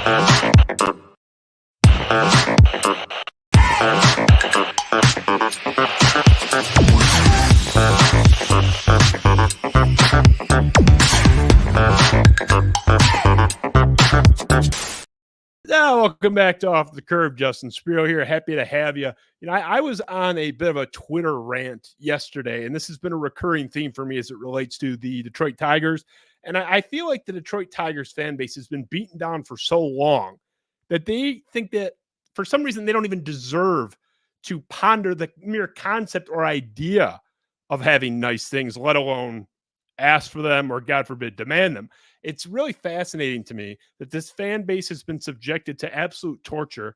Now, welcome back to Off the Curve. Justin Spiro here. Happy to have you. I was on a bit of a Twitter rant yesterday, and this has been a recurring theme for me as it relates to the Detroit Tigers. And I feel like the Detroit Tigers fan base has been beaten down for so long that they think that for some reason they don't even deserve to ponder the mere concept or idea of having nice things, let alone ask for them or, God forbid, demand them. It's really fascinating to me that this fan base has been subjected to absolute torture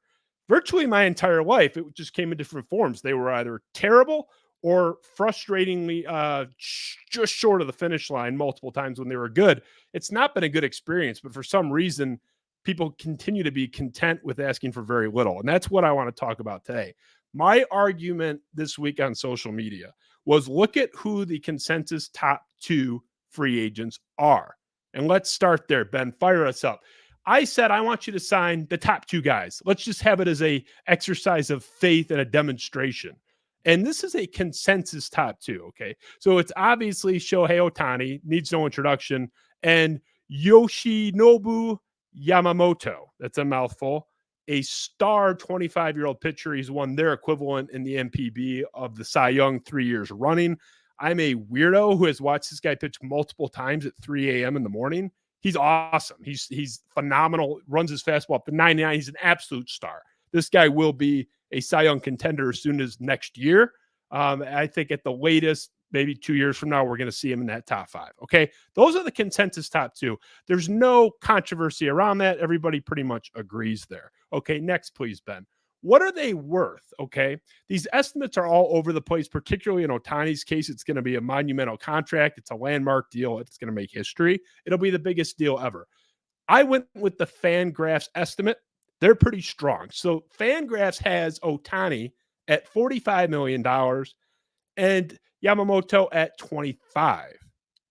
virtually my entire life. It just came in different forms. They were either terrible or frustratingly just short of the finish line multiple times when they were good. It's not been a good experience, but for some reason, people continue to be content with asking for very little. And that's what I want to talk about today. My argument this week on social media was look at who the consensus top two free agents are. And let's start there. Ben, fire us up. I said, I want you to sign the top two guys. Let's just have it as a exercise of faith and a demonstration. And this is a consensus top two, okay? So it's obviously Shohei Ohtani, needs no introduction, and Yoshinobu Yamamoto. That's a mouthful. A star 25-year-old pitcher. He's won their equivalent in the MPB of the Cy Young 3 years running. I'm a weirdo who has watched this guy pitch multiple times at 3 a.m. in the morning. He's awesome. He's phenomenal. Runs his fastball up to 99. He's an absolute star. This guy will be a Cy Young contender as soon as next year. I think at the latest, maybe 2 years from now, we're going to see him in that top five. Okay, those are the consensus top two. There's no controversy around that. Everybody pretty much agrees there. Okay, next, please, Ben. What are they worth? Okay, these estimates are all over the place, particularly in Ohtani's case. It's going to be a monumental contract. It's a landmark deal. It's going to make history. It'll be the biggest deal ever. I went with the Fangraphs estimate. They're pretty strong. So Fangraphs has Ohtani at $45 million and Yamamoto at 25.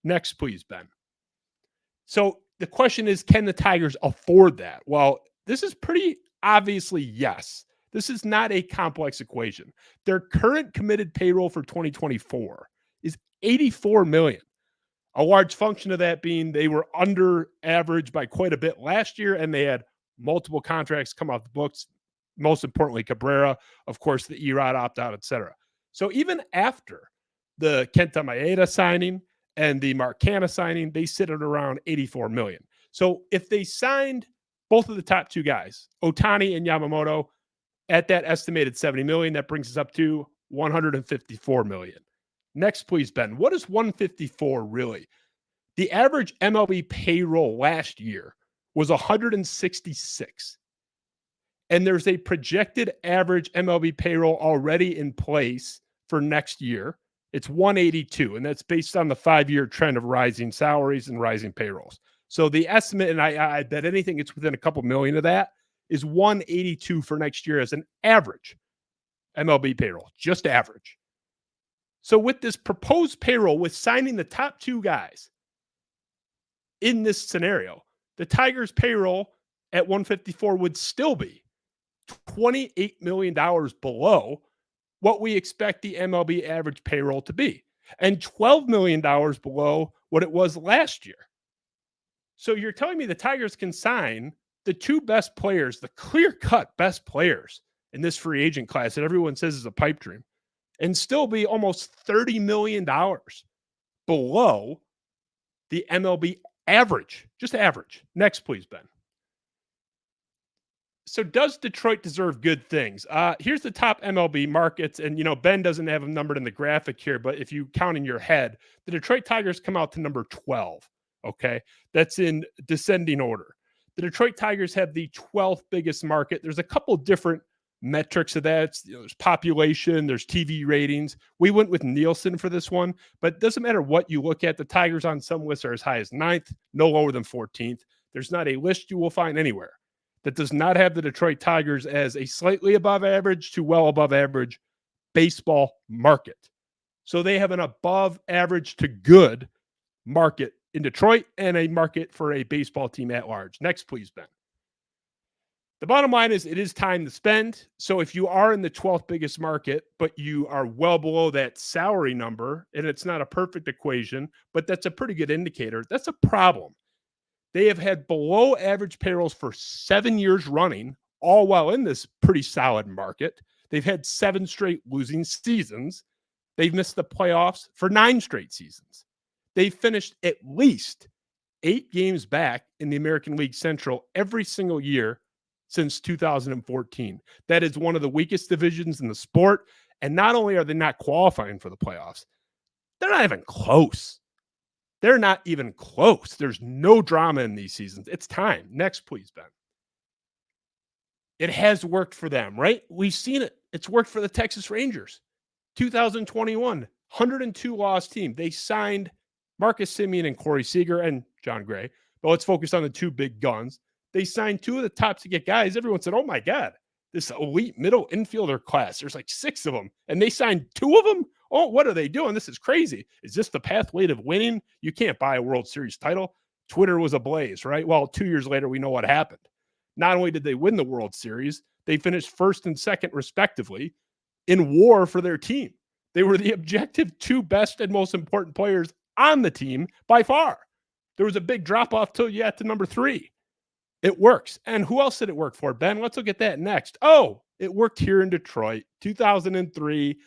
Next, please, Ben. So the question is, can the Tigers afford that? Well, this is pretty obviously yes. This is not a complex equation. Their current committed payroll for 2024 is $84 million. A large function of that being they were under average by quite a bit last year, and they had multiple contracts come off the books. Most importantly, Cabrera, of course, the Erod opt-out, etc. So even after the Kenta Maeda signing and the Mark Canha signing, they sit at around $84 million. So if they signed both of the top two guys, Ohtani and Yamamoto, at that estimated $70 million, that brings us up to $154 million. Next, please, Ben. What is 154 really? The average MLB payroll last year was 166. And there's a projected average MLB payroll already in place for next year. It's 182, and that's based on the 5-year trend of rising salaries and rising payrolls. So the estimate, and I bet anything it's within a couple million of that, is 182 for next year as an average MLB payroll, just average. So with this proposed payroll, with signing the top two guys in this scenario, the Tigers' payroll at 154 would still be $28 million below what we expect the MLB average payroll to be, and $12 million below what it was last year. So you're telling me the Tigers can sign the two best players, the clear-cut best players in this free agent class that everyone says is a pipe dream, and still be almost $30 million below the MLB average, just average. Next, please, Ben. So does Detroit deserve good things? Here's the top MLB markets. And, Ben doesn't have them numbered in the graphic here, but if you count in your head, the Detroit Tigers come out to number 12. Okay. That's in descending order. The Detroit Tigers have the 12th biggest market. There's a couple different metrics of that. There's population, there's TV ratings. We went with Nielsen for this one, but it doesn't matter what you look at. The Tigers on some lists are as high as 9th, no lower than 14th. There's not a list you will find anywhere that does not have the Detroit Tigers as a slightly above average to well above average baseball market. So they have an above average to good market in Detroit and a market for a baseball team at large. Next, please, Ben. The bottom line is it is time to spend. So if you are in the 12th biggest market, but you are well below that salary number, and it's not a perfect equation, but that's a pretty good indicator, that's a problem. They have had below average payrolls for 7 years running, all while in this pretty solid market. They've had 7 straight losing seasons. They've missed the playoffs for 9 straight seasons. They've finished at least 8 games back in the American League Central every single year since 2014. That is one of the weakest divisions in the sport. And not only are they not qualifying for the playoffs, they're not even close. They're not even close. There's no drama in these seasons. It's time. Next, please, Ben. It has worked for them, right? We've seen it. It's worked for the Texas Rangers. 2021, 102 loss team. They signed Marcus Semien and Corey Seager and John Gray. But let's focus on the 2 big guns. They signed 2 of the top ticket guys. Everyone said, oh my God, this elite middle infielder class. There's like 6 of them. And they signed 2 of them? Oh, what are they doing? This is crazy. Is this the pathway to winning? You can't buy a World Series title. Twitter was ablaze, right? Well, 2 years later, we know what happened. Not only did they win the World Series, they finished first and second, respectively, in WAR for their team. They were the objective 2 best and most important players on the team by far. There was a big drop-off till you got to number 3. It works. And who else did it work for, Ben? Let's look at that next. Oh, it worked here in Detroit. 2003,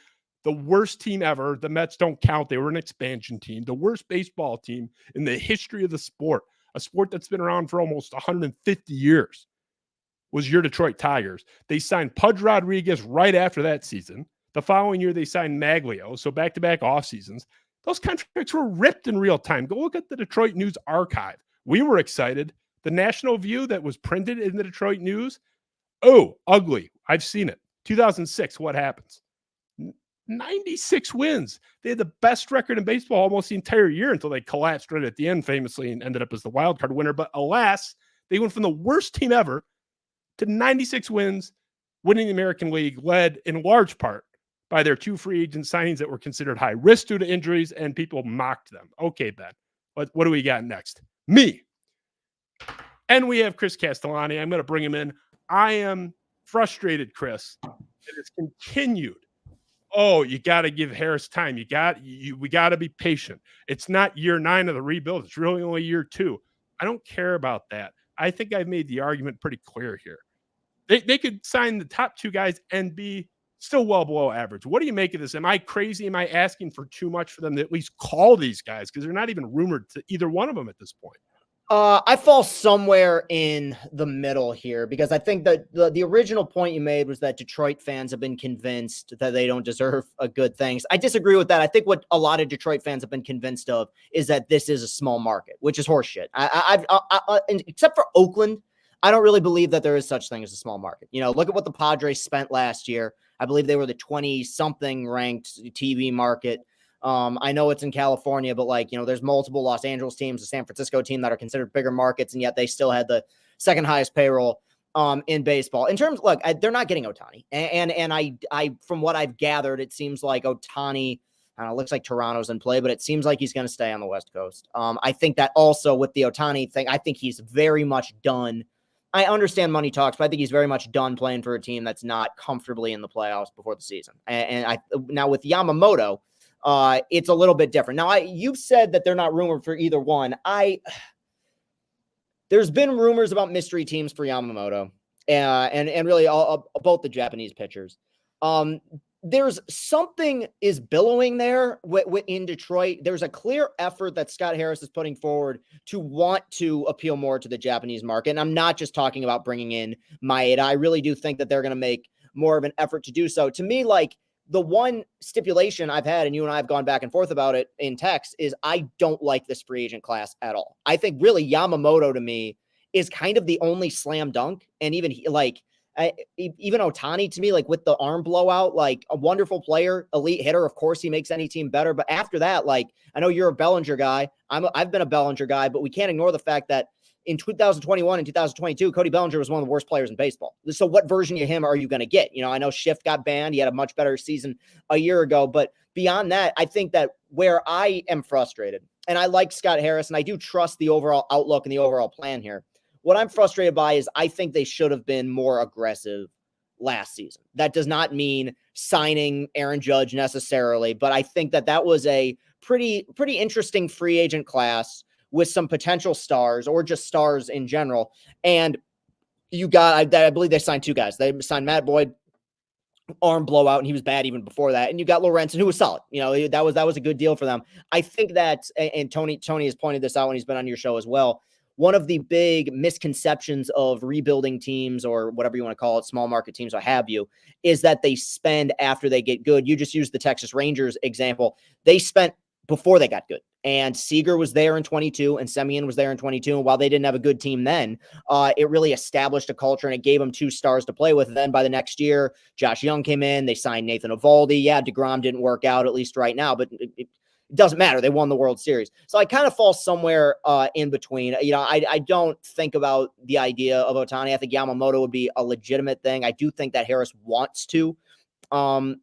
the worst team ever. The Mets don't count. They were an expansion team. The worst baseball team in the history of the sport, a sport that's been around for almost 150 years, was your Detroit Tigers. They signed Pudge Rodriguez right after that season. The following year, they signed Maglio. So back-to-back off seasons. Those contracts were ripped in real time. Go look at the Detroit News archive. We were excited. The national view that was printed in the Detroit News, oh, ugly. I've seen it. 2006, what happens? 96 wins. They had the best record in baseball almost the entire year until they collapsed right at the end famously and ended up as the wild card winner. But alas, they went from the worst team ever to 96 wins, winning the American League, led in large part by their 2 free agent signings that were considered high risk due to injuries, and people mocked them. Okay, Ben, what do we got next? Me. And we have Chris Castellani. I'm going to bring him in. I am frustrated, Chris. It has continued. Oh, you got to give Harris time. We got to be patient. It's not year 9 of the rebuild. It's really only year 2. I don't care about that. I think I've made the argument pretty clear here. They could sign the top 2 guys and be still well below average. What do you make of this? Am I crazy? Am I asking for too much for them to at least call these guys? Because they're not even rumored to either one of them at this point. I fall somewhere in the middle here because I think that the original point you made was that Detroit fans have been convinced that they don't deserve good things. I disagree with that. I think what a lot of Detroit fans have been convinced of is that this is a small market, which is horseshit. Except for Oakland, I don't really believe that there is such thing as a small market. You know, look at what the Padres spent last year. I believe they were the 20-something ranked TV market. I know it's in California, but there's multiple Los Angeles teams, a San Francisco team that are considered bigger markets, and yet they still had the second highest payroll in baseball. In terms, look, they're not getting Ohtani, and I from what I've gathered, it seems like Ohtani, I don't know, looks like Toronto's in play, but it seems like he's going to stay on the West Coast. I think that also with the Ohtani thing, I think he's very much done. I understand money talks, but I think he's very much done playing for a team that's not comfortably in the playoffs before the season. And now with Yamamoto, it's a little bit different. Now, you've said that they're not rumored for either one. There's been rumors about mystery teams for Yamamoto, and really both the Japanese pitchers. There's something is billowing there in Detroit. There's a clear effort that Scott Harris is putting forward to want to appeal more to the Japanese market. And I'm not just talking about bringing in Maeda. I really do think that they're going to make more of an effort to do so. To me, the one stipulation I've had, and you and I have gone back and forth about it in text, is I don't like this free agent class at all. I think really Yamamoto to me is kind of the only slam dunk. And even even Ohtani to me, with the arm blowout, a wonderful player, elite hitter. Of course, he makes any team better. But after that, I know you're a Bellinger guy. I've been a Bellinger guy, but we can't ignore the fact that in 2021 and 2022, Cody Bellinger was one of the worst players in baseball. So what version of him are you going to get? You know, I know Schiff got banned. He had a much better season a year ago. But beyond that, I think that where I am frustrated, and I like Scott Harris, and I do trust the overall outlook and the overall plan here. What I'm frustrated by is I think they should have been more aggressive last season. That does not mean signing Aaron Judge necessarily, but I think that was a pretty interesting free agent class with some potential stars or just stars in general. And you got, I believe they signed 2 guys. They signed Matt Boyd, arm blowout, and he was bad even before that. And you got Lorenzen, who was solid. That was a good deal for them. I think that, and Tony has pointed this out when he's been on your show as well. One of the big misconceptions of rebuilding teams, or whatever you want to call it, small market teams, what have you, is that they spend after they get good. You just used the Texas Rangers example. They spent before they got good. And Seager was there in 22 and Semien was there in 22. And while they didn't have a good team then, it really established a culture and it gave them 2 stars to play with. Then by the next year, Josh Young came in. They signed Nathan Eovaldi. Yeah, DeGrom didn't work out, at least right now, but it doesn't matter. They won the World Series. So I kind of fall somewhere in between. I don't think about the idea of Ohtani. I think Yamamoto would be a legitimate thing. I do think that Harris wants to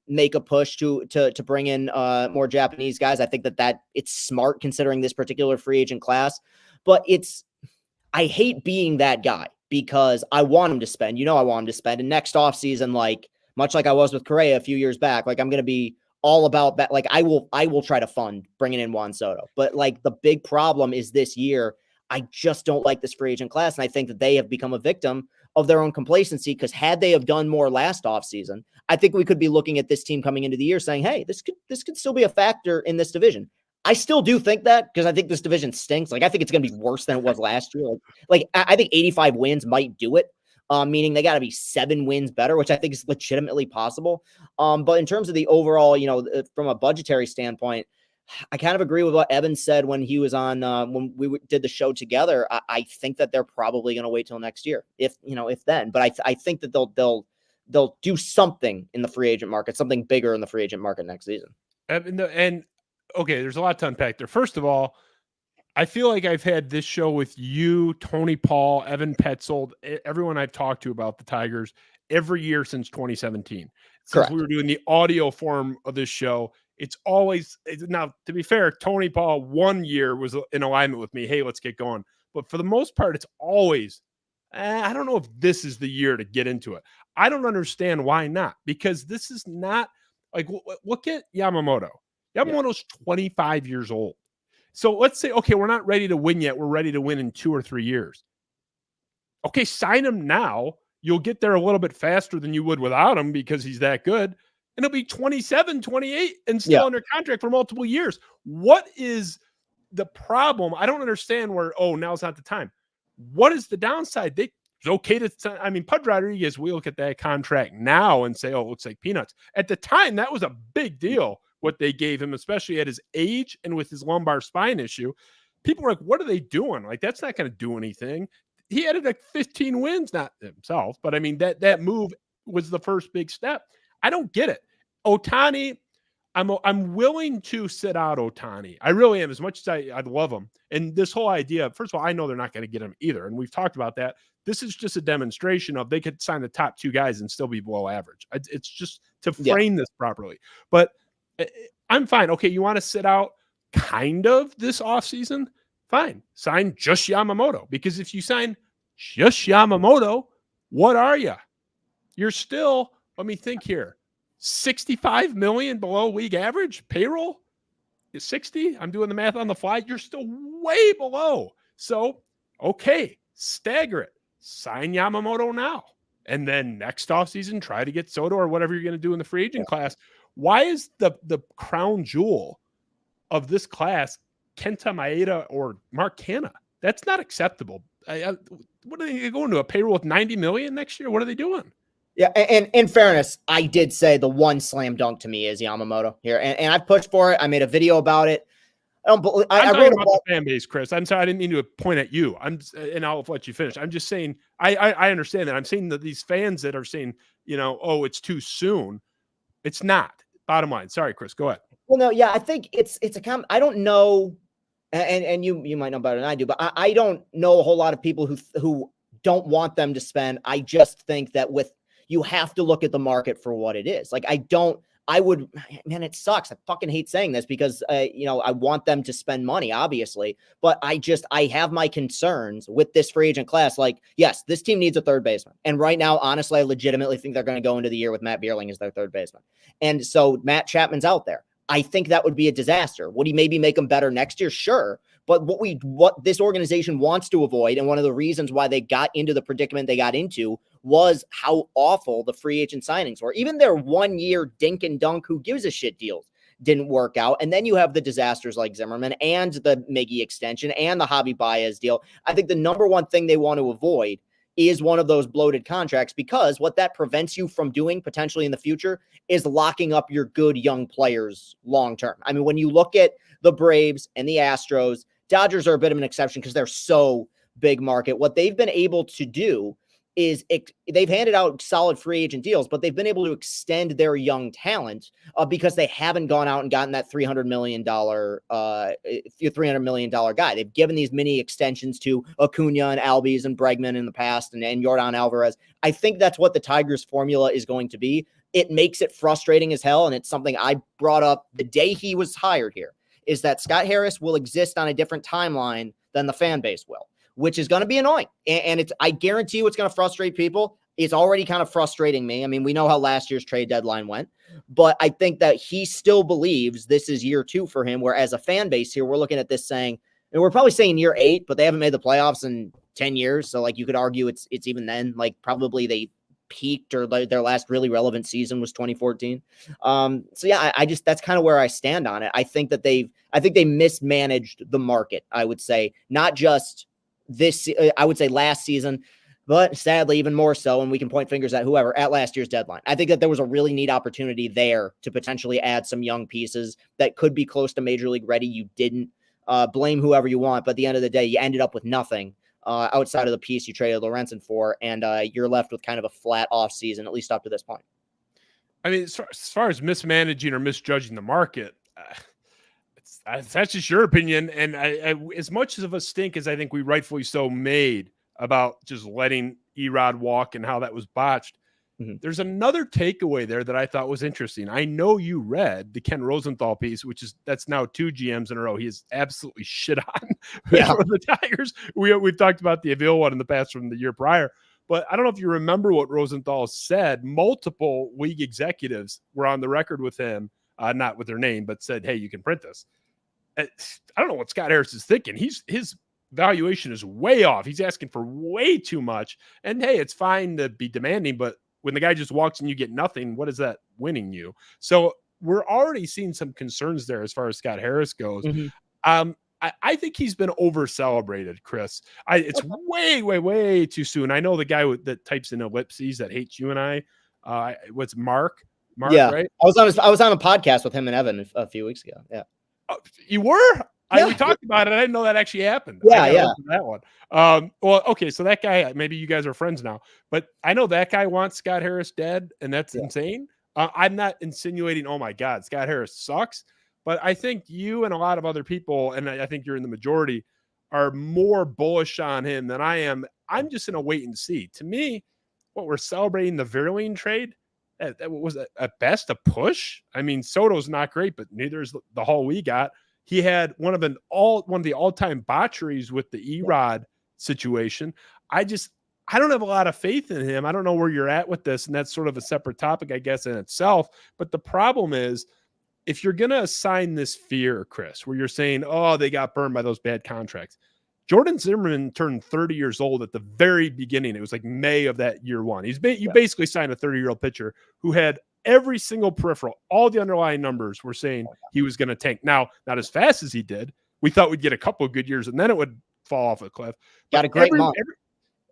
make a push to bring in more Japanese guys. I think that it's smart considering this particular free agent class, but I hate being that guy because I want him to spend, I want him to spend. And next offseason, like much like I was with Correa a few years back, like I'm going to be all about that. Like I will try to fund bringing in Juan Soto, but like the big problem is this year, I just don't like this free agent class. And I think that they have become a victim of their own complacency, because had they have done more last offseason, I think we could be looking at this team coming into the year saying, hey, this could still be a factor in this division. I still do think that, because I think this division stinks. Like, I think it's going to be worse than it was last year. Like I think 85 wins might do it, meaning they got to be 7 wins better, which I think is legitimately possible. But in terms of the overall, from a budgetary standpoint, I kind of agree with what Evan said when he was on, when we did the show together. I think that they're probably going to wait till next year, if then. But I think that they'll do something in the free agent market, something bigger in the free agent market next season. And okay, there's a lot to unpack there. First of all, I feel like I've had this show with you, Tony Paul, Evan Petzold, everyone I've talked to about the Tigers every year since 2017. Since we were doing the audio form of this show, it's always, now to be fair, Tony Paul 1 year was in alignment with me. Hey, let's get going. But for the most part, it's always, I don't know if this is the year to get into it. I don't understand why not, because this is not like, look at Yamamoto. Yamamoto's 25 years old. So let's say, okay, we're not ready to win yet. We're ready to win in 2 or 3 years. Okay, sign him now. You'll get there a little bit faster than you would without him because he's that good. And he'll be 27, 28 and still under contract for multiple years. What is the problem? I don't understand where, now's not the time. What is the downside? It's okay to, Pudge Rodriguez, we look at that contract now and say, it looks like peanuts. At the time, that was a big deal, what they gave him, especially at his age and with his lumbar spine issue. People were like, what are they doing? Like, that's not going to do anything. He added like 15 wins, not himself, but that move was the first big step. I don't get it. Ohtani, I'm willing to sit out Ohtani. I really am, as much as I'd love him. And this whole idea, first of all, I know they're not going to get him either. And we've talked about that. This is just a demonstration of they could sign the top 2 guys and still be below average. It's just to frame this properly. But I'm fine. Okay, you want to sit out kind of this offseason? Fine. Sign just Yamamoto. Because if you sign just Yamamoto, what are you? You're still, let me think here, 65 million below league average payroll is 60. I'm doing the math on the fly. You're still way below. So, okay, stagger it. Sign Yamamoto now. And then next offseason, try to get Soto or whatever you're going to do in the free agent class. Why is the crown jewel of this class Kenta Maeda or Mark Canha? That's not acceptable. What are they going to a payroll with 90 million next year? What are they doing? Yeah, and in fairness, I did say the one slam dunk to me is Yamamoto here, and I pushed for it. I made a video about it. I wrote about the fan base, Chris. I'm sorry, I didn't mean to point at you. And I'll let you finish. I'm just saying, I understand that. I'm saying that these fans that are saying, it's too soon. It's not. Bottom line. Sorry, Chris. Go ahead. Well, no, yeah, I think it's I don't know, and you might know better than I do, but I don't know a whole lot of people who don't want them to spend. I just think that you have to look at the market for what it is. Like, man, it sucks. I fucking hate saying this because, I want them to spend money, obviously, but I have my concerns with this free agent class. Like, yes, this team needs a third baseman. And right now, honestly, I legitimately think they're going to go into the year with Matt Bierling as their third baseman. And so Matt Chapman's out there. I think that would be a disaster. Would he maybe make them better next year? Sure. But what this organization wants to avoid, and one of the reasons why they got into the predicament they got into, was how awful the free agent signings were. Even their 1 year dink and dunk, who gives a shit deals didn't work out. And then you have the disasters like Zimmerman and the Miggy extension and the Javi Baez deal. I think the number one thing they want to avoid is one of those bloated contracts, because what that prevents you from doing potentially in the future is locking up your good young players long term. I mean, when you look at the Braves and the Astros, Dodgers are a bit of an exception because they're so big market. What they've been able to do is they've handed out solid free agent deals, but they've been able to extend their young talent because they haven't gone out and gotten that $300 million guy. They've given these mini extensions to Acuna and Albies and Bregman in the past and Yordan Alvarez. I think that's what the Tigers formula is going to be. It makes it frustrating as hell. And it's something I brought up the day he was hired here, is that Scott Harris will exist on a different timeline than the fan base will, which is going to be annoying. And I guarantee you it's going to frustrate people. It's already kind of frustrating me. I mean, we know how last year's trade deadline went, but I think that he still believes this is year 2 for him, where as a fan base here, we're looking at this saying, and we're probably saying year 8, but they haven't made the playoffs in 10 years. So like you could argue it's even then, like probably they peaked, or their last really relevant season was 2014. So yeah, I just, that's kind of where I stand on it. I think they mismanaged the market. I would say not just this, I would say last season, but sadly, even more so, and we can point fingers at whoever, at last year's deadline. I think that there was a really neat opportunity there to potentially add some young pieces that could be close to major league ready. You didn't. Blame whoever you want, but at the end of the day, you ended up with nothing outside of the piece you traded Lorenzen for, and you're left with kind of a flat off season, at least up to this point. I mean, as far as mismanaging or misjudging the market, that's just your opinion. And I, as much of a stink as I think we rightfully so made about just letting Erod walk and how that was botched, there's another takeaway there that I thought was interesting. I know you read the Ken Rosenthal piece, that's now 2 GMs in a row he is absolutely shit on for the Tigers. We've talked about the Avil one in the past from the year prior, but I don't know if you remember what Rosenthal said. Multiple league executives were on the record with him, not with their name, but said, hey, you can print this. I don't know what Scott Harris is thinking. His valuation is way off. He's asking for way too much. And hey, it's fine to be demanding, but when the guy just walks and you get nothing, what is that winning you? So we're already seeing some concerns there as far as Scott Harris goes. I think he's been over celebrated, Chris. It's way too soon. I know the guy that types in ellipses that hates you and I. What's Mark? Yeah, right? I was on a podcast with him and Evan a few weeks ago. Yeah. You were? Yeah. We talked about it. I didn't know that actually happened. Yeah. That one. Well, okay. So that guy, maybe you guys are friends now, but I know that guy wants Scott Harris dead, and that's insane. I'm not insinuating, oh my God, Scott Harris sucks, but I think you and a lot of other people, and I think you're in the majority, are more bullish on him than I am. I'm just in a wait and see. To me, what we're celebrating the Verlaine trade, that was at best a push. I mean, Soto's not great, but neither is the haul we got. He had one of the all-time botcheries with the Erod situation. I don't have a lot of faith in him. I don't know where you're at with this, and that's sort of a separate topic, I guess, in itself. But the problem is, if you're going to assign this fear, Chris, where you're saying, oh, they got burned by those bad contracts. Jordan Zimmerman turned 30 years old at the very beginning. It was like May of that year one. You basically signed a 30-year-old pitcher who had every single peripheral, all the underlying numbers were saying he was going to tank. Now, not as fast as he did. We thought we'd get a couple of good years, and then it would fall off a cliff. Got a great month.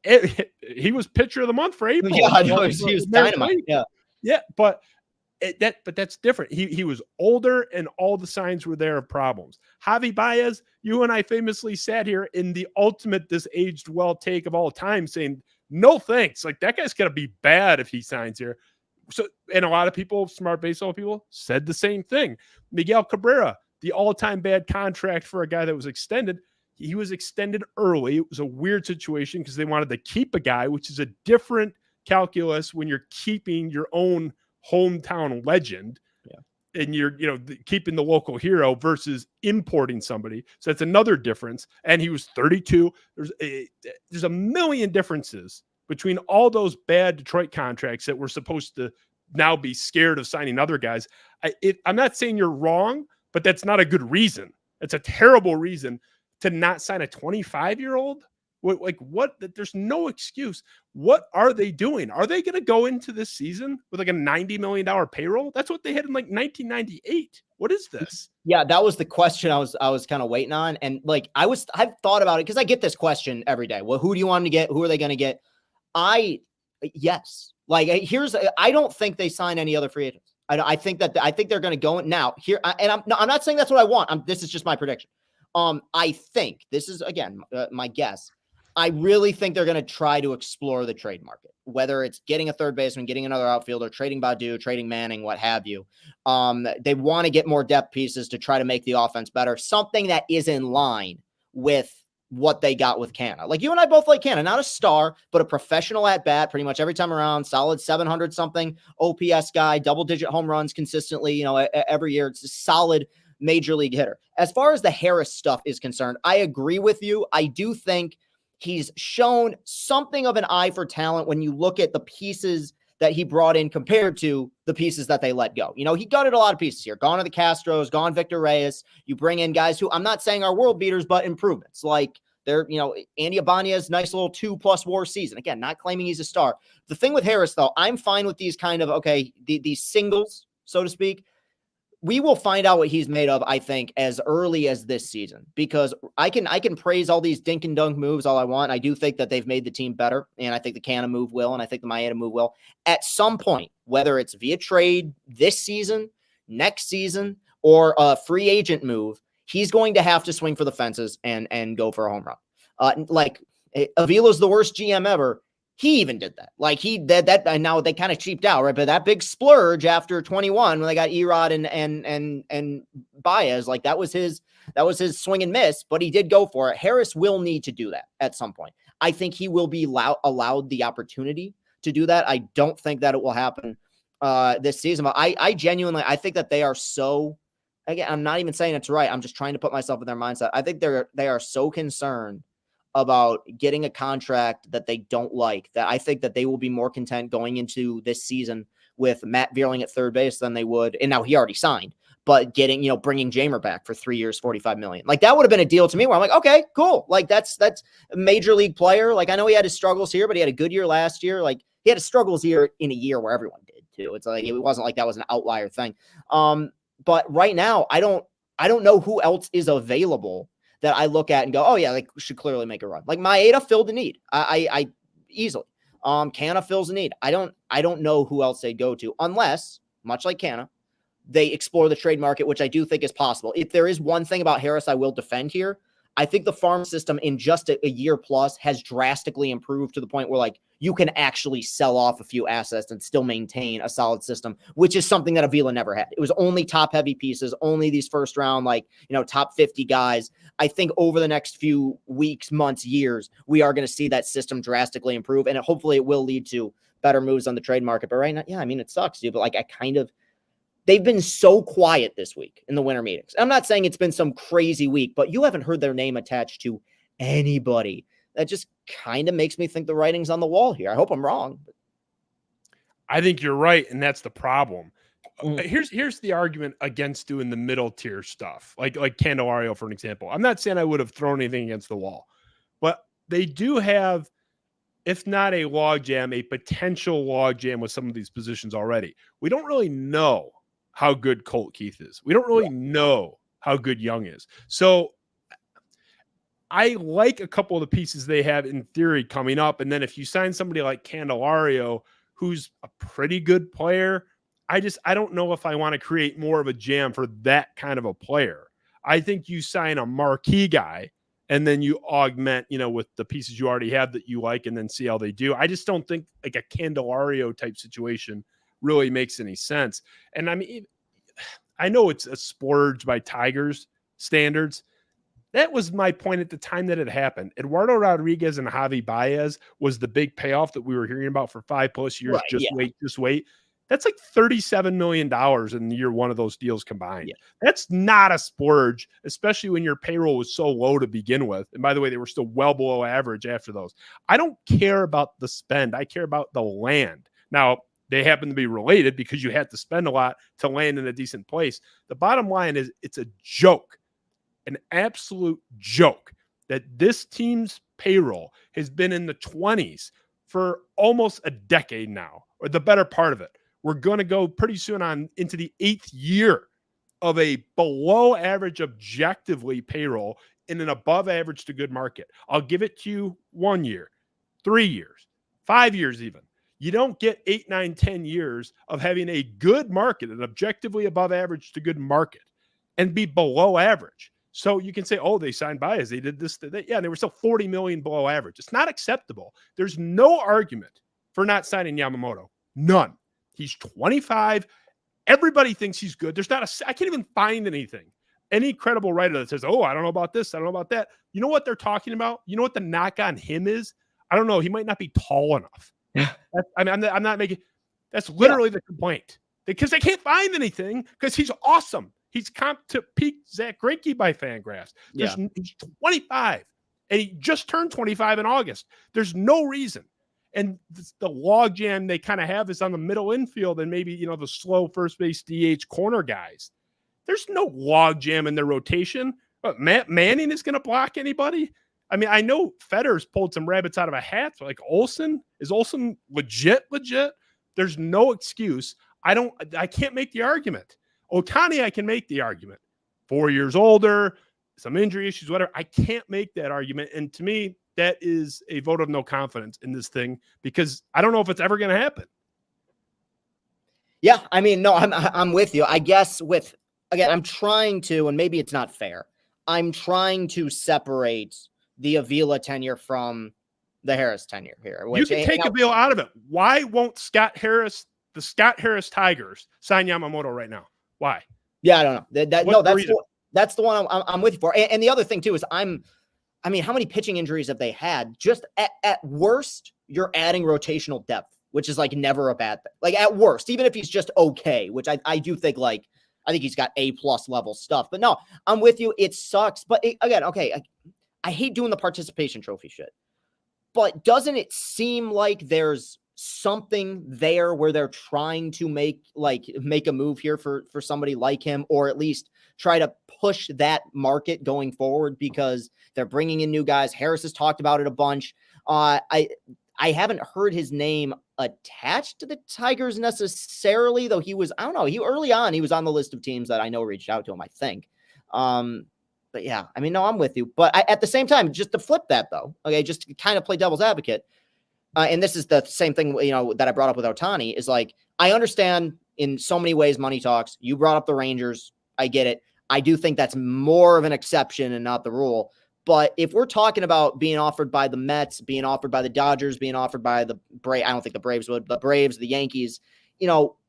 He was pitcher of the month for April. Yeah, I know. He was dynamite. Yeah, but that's different. He was older, and all the signs were there of problems. Javi Baez, you and I famously sat here in the ultimate this aged well take of all time saying, no thanks. Like, that guy's going to be bad if he signs here. So, and a lot of people, smart baseball people, said the same thing. Miguel Cabrera, the all-time bad contract for a guy that was extended. He was extended early. It was a weird situation because they wanted to keep a guy, which is a different calculus when you're keeping your own hometown legend. and you're, keeping the local hero versus importing somebody. So that's another difference. And he was 32. There's a million differences between all those bad Detroit contracts that we're supposed to now be scared of signing other guys. I'm not saying you're wrong, but that's not a good reason. It's a terrible reason to not sign a 25-year-old. What? There's no excuse. What are they doing? Are they going to go into this season with like a $90 million payroll? That's what they had in like 1998. What is this? Yeah, that was the question I was kind of waiting on. And like, I've thought about it because I get this question every day. Well, who do you want them to get? Who are they going to get? Yes. Like, I don't think they sign any other free agents. I think they're going to go in now here. And I'm not saying that's what I want. This is just my prediction. I think this is, again, my guess. I really think they're going to try to explore the trade market, whether it's getting a third baseman, getting another outfielder, trading Baddoo, trading Manning, what have you. They want to get more depth pieces to try to make the offense better. Something that is in line with what they got with Canna. Like, you and I both like Canna, not a star, but a professional at bat pretty much every time around, solid 700 something OPS guy, double digit home runs consistently, every year. It's a solid major league hitter. As far as the Harris stuff is concerned, I agree with you. I do think he's shown something of an eye for talent when you look at the pieces that he brought in compared to the pieces that they let go. He gutted a lot of pieces here. Gone to the Castros, gone Victor Reyes. You bring in guys who I'm not saying are world beaters, but improvements. Like they're, Andy Ibanez, nice little 2+ WAR season. Again, not claiming he's a star. The thing with Harris, though, I'm fine with these kind of, these singles, so to speak. We will find out what he's made of, I think, as early as this season, because I can praise all these dink and dunk moves all I want. I do think that they've made the team better, and I think the Canna move will, and I think the Maeda move will. At some point, whether it's via trade this season, next season, or a free agent move, he's going to have to swing for the fences and go for a home run. Like Avila's the worst GM ever. He even did that. Like he did that, and now they kind of cheaped out, right? But that big splurge after 21 when they got Erod and Baez, like that was his swing and miss, but he did go for it. Harris will need to do that at some point. I think he will be allowed the opportunity to do that. I don't think that it will happen this season, but I genuinely, I think that they are so, again, I'm not even saying it's right. I'm just trying to put myself in their mindset. I think they are so concerned about getting a contract that they don't like, that I think that they will be more content going into this season with Matt Vierling at third base than they would. And now he already signed, but bringing Jamer back for 3 years, $45 million. Like that would have been a deal to me where I'm like, okay, cool. Like that's a major league player. Like I know he had his struggles here, but he had a good year last year. Like he had his struggles here in a year where everyone did too. It's like, it wasn't like that was an outlier thing. But right now I don't know who else is available that I look at and go, oh yeah, they should clearly make a run. Like Maeda filled the need. I easily. Canna fills the need. I don't know who else they go to unless, much like Canna, they explore the trade market, which I do think is possible. If there is one thing about Harris I will defend here, I think the farm system in just a year plus has drastically improved to the point where like you can actually sell off a few assets and still maintain a solid system, which is something that Avila never had. It was only top heavy pieces, only these first round, top 50 guys. I think over the next few weeks, months, years, we are going to see that system drastically improve, and hopefully it will lead to better moves on the trade market. But right now, yeah, I mean, it sucks, dude, but they've been so quiet this week in the winter meetings. I'm not saying it's been some crazy week, but you haven't heard their name attached to anybody. That just kind of makes me think the writing's on the wall here. I hope I'm wrong. I think you're right, and that's the problem. Here's the argument against doing the middle tier stuff, like Candelario, for an example. I'm not saying I would have thrown anything against the wall, but they do have, if not a logjam, a potential logjam with some of these positions already. We don't really know how good Colt Keith is. We don't really know how good Young is. So I like a couple of the pieces they have in theory coming up. And then if you sign somebody like Candelario, who's a pretty good player, I don't know if I want to create more of a jam for that kind of a player. I think you sign a marquee guy and then you augment, with the pieces you already have that you like, and then see how they do. I just don't think like a Candelario type situation really makes any sense. And I mean, I know it's a splurge by Tigers standards. That was my point at the time that it happened. Eduardo Rodriguez and Javi Baez was the big payoff that we were hearing about for 5+ years. Right, just wait. That's like $37 million in year one of those deals combined. Yeah. That's not a splurge, especially when your payroll was so low to begin with. And by the way, they were still well below average after those. I don't care about the spend. I care about the land. Now, they happen to be related because you had to spend a lot to land in a decent place. The bottom line is it's a joke, an absolute joke that this team's payroll has been in the 20s for almost a decade now, or the better part of it. We're going to go pretty soon on into the 8th year of a below average objectively payroll in an above average to good market. I'll give it to you 1 year, 3 years, 5 years even. You don't get 8, 9, 10 years of having a good market, an objectively above average to good market, and be below average. So you can say, oh, they signed Baez. They did this. Yeah, they were still 40 million below average. It's not acceptable. There's no argument for not signing Yamamoto. None. He's 25. Everybody thinks he's good. I can't even find any credible writer that says, oh, I don't know about this. I don't know about that. You know what they're talking about? You know what the knock on him is? I don't know. He might not be tall enough. Yeah. I'm not making, that's literally the complaint, because they can't find anything because he's awesome. He's comp to peak Zach Greinke by Fangraphs. He's 25 and he just turned 25 in August. There's no reason. And the logjam they kind of have is on the middle infield and maybe, the slow first base DH corner guys. There's no logjam in their rotation. Matt Manning is going to block anybody. I mean, I know Fedder's pulled some rabbits out of a hat. Like Olsen, is Olsen legit? There's no excuse. I can't make the argument. Ohtani, I can make the argument. 4 years older, some injury issues, whatever. I can't make that argument. And to me, that is a vote of no confidence in this thing, because I don't know if it's ever going to happen. Yeah, I mean, no, I'm with you. I guess I'm trying to, and maybe it's not fair, I'm trying to separate the Avila tenure from the Harris tenure here. You can take Avila out of it. Why won't the Scott Harris Tigers sign Yamamoto right now? Why? Yeah, I don't know. That's the one I'm with you for. And the other thing too is how many pitching injuries have they had? Just at worst, you're adding rotational depth, which is like never a bad thing. Like at worst, even if he's just okay, which I do think I think he's got A+ level stuff. But no, I'm with you. It sucks. But again, okay, I hate doing the participation trophy shit. But doesn't it seem like there's something there where they're trying to make a move here for somebody like him, or at least try to push that market going forward, because they're bringing in new guys. Harris has talked about it a bunch. I haven't heard his name attached to the Tigers necessarily, though early on, he was on the list of teams that I know reached out to him, I think. But yeah, I mean, no, I'm with you. But at the same time, just to flip that though, okay, just to kind of play devil's advocate, and this is the same thing, that I brought up with Ohtani, is like, I understand in so many ways money talks. You brought up the Rangers. I get it. I do think that's more of an exception and not the rule. But if we're talking about being offered by the Mets, being offered by the Dodgers, being offered by the Braves, I don't think the Braves would, the Braves, the Yankees,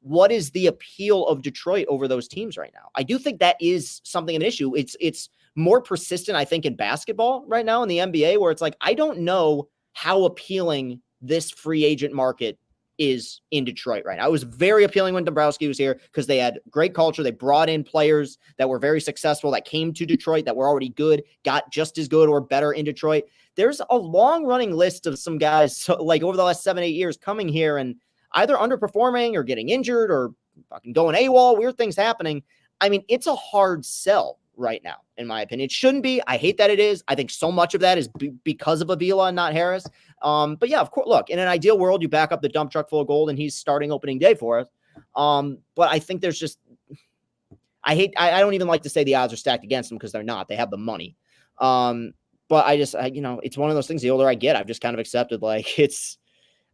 what is the appeal of Detroit over those teams right now? I do think that is an issue. It's more persistent, I think, in basketball right now in the NBA, where it's like, I don't know how appealing this free agent market is in Detroit right now. It was very appealing when Dombrowski was here because they had great culture. They brought in players that were very successful, that came to Detroit, that were already good, got just as good or better in Detroit. There's a long running list of some guys like over the last 7-8 years coming here and either underperforming or getting injured or fucking going AWOL, weird things happening. I mean, it's a hard sell right now, in my opinion. It shouldn't be. I hate that it is. I think so much of that is because of Avila and not Harris. But yeah, of course, look, in an ideal world, you back up the dump truck full of gold and he's starting opening day for us. But I think there's just, I don't even like to say the odds are stacked against them because they're not. They have the money. But it's one of those things, the older I get, I've just kind of accepted, like,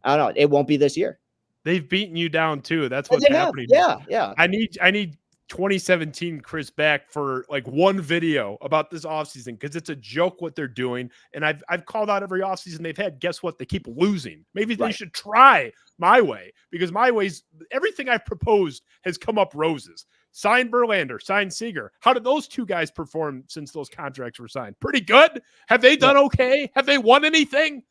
I don't know, it won't be this year. They've beaten you down too. That's what's happening. Yeah. I need 2017 Chris back for like one video about this offseason, because it's a joke what they're doing. And I've called out every offseason they've had. Guess what? They keep losing. Maybe they should try my way, because my ways, everything I've proposed has come up roses. Sign Verlander, sign Seager. How did those two guys perform since those contracts were signed? Pretty good. Have they done okay? Have they won anything?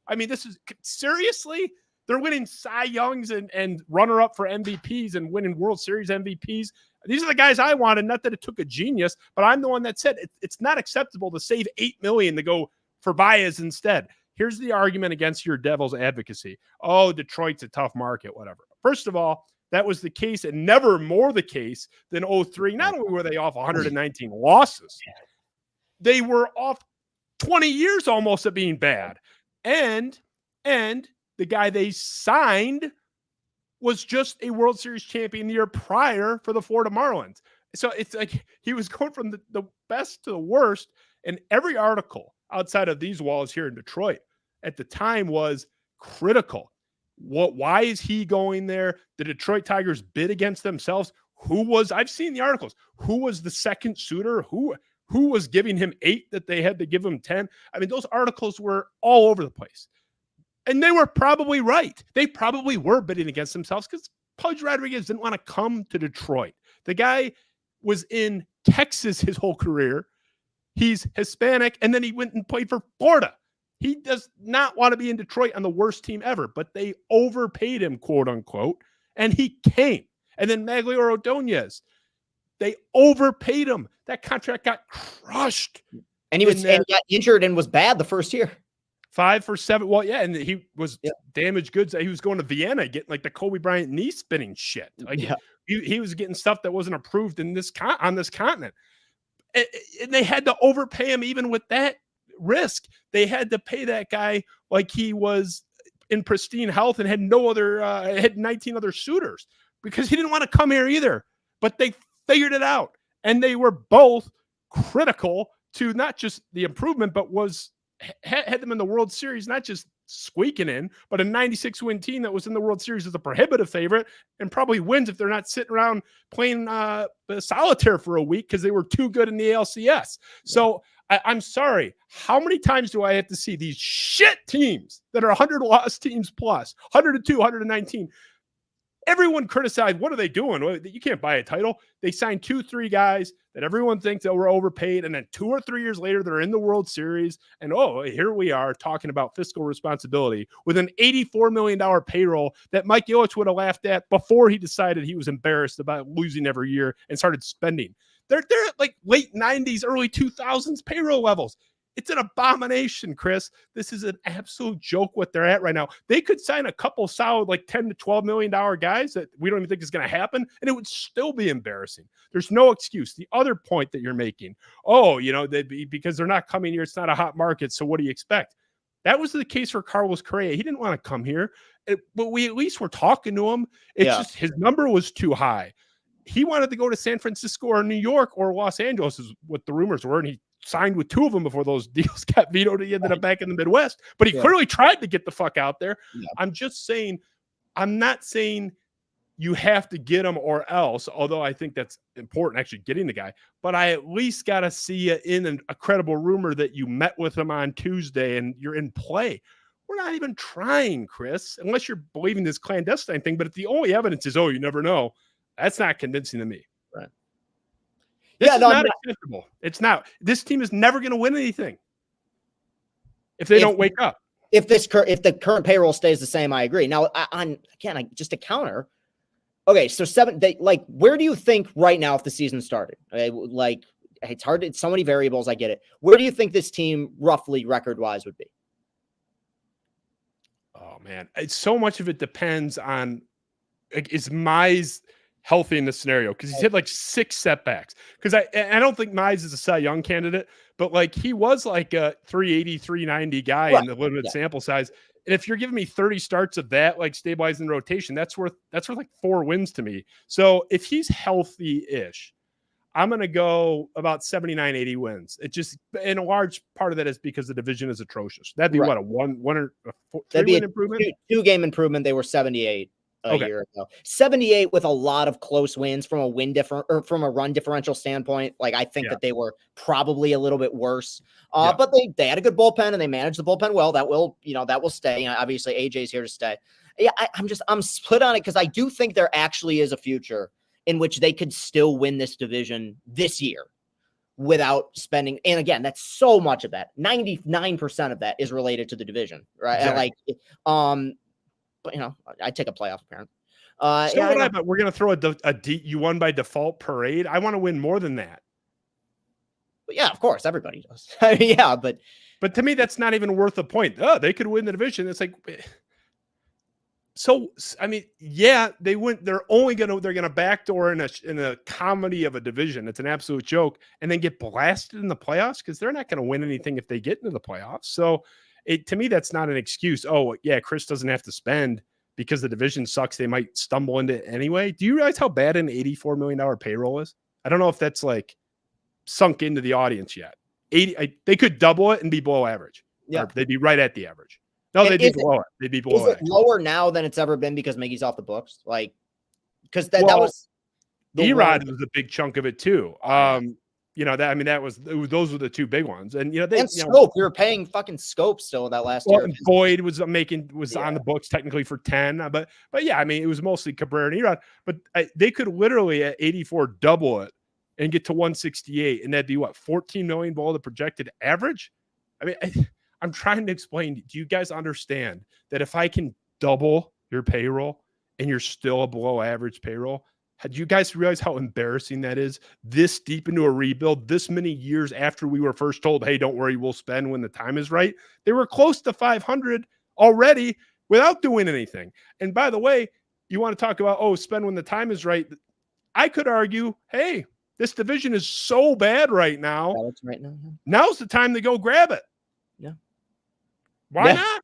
I mean, this is seriously, They're winning Cy Youngs and runner-up for MVPs and winning World Series MVPs. These are the guys I wanted. Not that it took a genius, but I'm the one that said it's not acceptable to save $8 million to go for Baez instead. Here's the argument against your devil's advocacy. Oh, Detroit's a tough market, whatever. First of all, that was the case and never more the case than 03. Not only were they off 119 losses, they were off 20 years almost of being bad. And the guy they signed was just a World Series champion the year prior for the Florida Marlins. So it's like he was going from the best to the worst. And every article outside of these walls here in Detroit at the time was critical. Why is he going there? The Detroit Tigers bid against themselves. I've seen the articles. Who was the second suitor? Who was giving him 8 that they had to give him 10? I mean, those articles were all over the place. And they were probably right. They probably were bidding against themselves because Pudge Rodriguez didn't want to come to Detroit. The guy was in Texas his whole career. He's Hispanic, and then he went and played for Florida. He does not want to be in Detroit on the worst team ever, but they overpaid him, quote unquote, and he came. And then Maglio Ordonez, they overpaid him. That contract got crushed. And he got injured and was bad the first year. 5 for 7. Well, yeah, and he was damaged goods. He was going to Vienna getting like the Kobe Bryant knee spinning shit. Like he was getting stuff that wasn't approved in on this continent. And they had to overpay him even with that risk. They had to pay that guy like he was in pristine health and had had 19 other suitors because he didn't want to come here either. But they figured it out. And they were both critical to not just the improvement, but had them in the World Series, not just squeaking in, but a 96-win team that was in the World Series as a prohibitive favorite and probably wins if they're not sitting around playing solitaire for a week because they were too good in the ALCS. So I'm sorry. How many times do I have to see these shit teams that are 100 loss teams plus, 102, 119? Everyone criticized, what are they doing? You can't buy a title. They signed 2-3 guys that everyone thinks that were overpaid. And then 2 or 3 years later, they're in the World Series. And here we are talking about fiscal responsibility with an $84 million payroll that Mike Ilitch would have laughed at before he decided he was embarrassed about losing every year and started spending. They're at like late 90s, early 2000s payroll levels. It's an abomination, Chris. This is an absolute joke what they're at right now. They could sign a couple solid like $10 to $12 million guys that we don't even think is going to happen, and it would still be embarrassing. There's no excuse. The other point that you're making, because they're not coming here, it's not a hot market, so what do you expect? That was the case for Carlos Correa. He didn't want to come here, but we at least were talking to him. It's just his number was too high. He wanted to go to San Francisco or New York or Los Angeles is what the rumors were, and he signed with 2 of them before those deals got vetoed. He ended up back in the Midwest, but he clearly tried to get the fuck out there. Yeah. I'm not saying you have to get him or else, although I think that's important, actually getting the guy, but I at least got to see you in a credible rumor that you met with him on Tuesday and you're in play. We're not even trying, Chris, unless you're believing this clandestine thing. But if the only evidence is, you never know, that's not convincing to me. Right. This is not acceptable. It's not. This team is never going to win anything if they don't wake up. If the current payroll stays the same, I agree. Now, just to counter. Okay, so where do you think right now if the season started? Okay, like it's hard. It's so many variables. I get it. Where do you think this team roughly record-wise would be? Oh man, so much of it depends on is Mize healthy in this scenario because he's had like 6 setbacks. Because I don't think Mize is a Cy Young candidate, but like he was like a 380, 390 guy in the limited sample size. And if you're giving me 30 starts of that, like stabilizing rotation, that's worth like 4 wins to me. So if he's healthy-ish, I'm going to go about 79, 80 wins. It just, and a large part of that is because the division is atrocious. That'd be what, a 1 or 3-win improvement? 2-game improvement. They were 78 a year ago. 78 with a lot of close wins from a from a run differential standpoint. Like I think that they were probably a little bit worse. But they had a good bullpen and they managed the bullpen well. That will stay. Obviously AJ's here to stay. Yeah, I'm split on it because I do think there actually is a future in which they could still win this division this year without spending. And again, that's so much of that. 99% of that is related to the division, right? Exactly. but I'd take a playoff appearance. So would I, but we're going to throw you won by default parade. I want to win more than that. But yeah, of course, everybody does. Yeah, but to me, that's not even worth the point. Oh, they could win the division. It's like, so I mean, yeah, they went. They're going to backdoor in a comedy of a division. It's an absolute joke, and then get blasted in the playoffs because they're not going to win anything if they get into the playoffs. So, to me, that's not an excuse. Oh, yeah, Chris doesn't have to spend because the division sucks. They might stumble into it anyway. Do you realize how bad an $84 million payroll is? I don't know if that's like sunk into the audience yet. They could double it and be below average. Yeah, or they'd be right at the average. No, they'd be below it. They'd be below it. Is it lower now than it's ever been because Miggy's off the books? Like, because that was Erod was a big chunk of it too. Those were the two big ones, and Scope. We were paying fucking Scope still that last year. Boyd was on the books technically for 10, but yeah, I mean it was mostly Cabrera and Erod, but they could literally at 84 double it and get to 168, and that'd be what, 14 million below the projected average. I mean, I'm trying to explain. Do you guys understand that if I can double your payroll and you're still a below average payroll? Do you guys realize how embarrassing that is? This deep into a rebuild, this many years after we were first told, hey, don't worry, we'll spend when the time is right. They were close to 500 already without doing anything. And by the way, you want to talk about, spend when the time is right. I could argue, hey, this division is so bad right now. Right now. Yeah. Now's the time to go grab it. Yeah. Why not?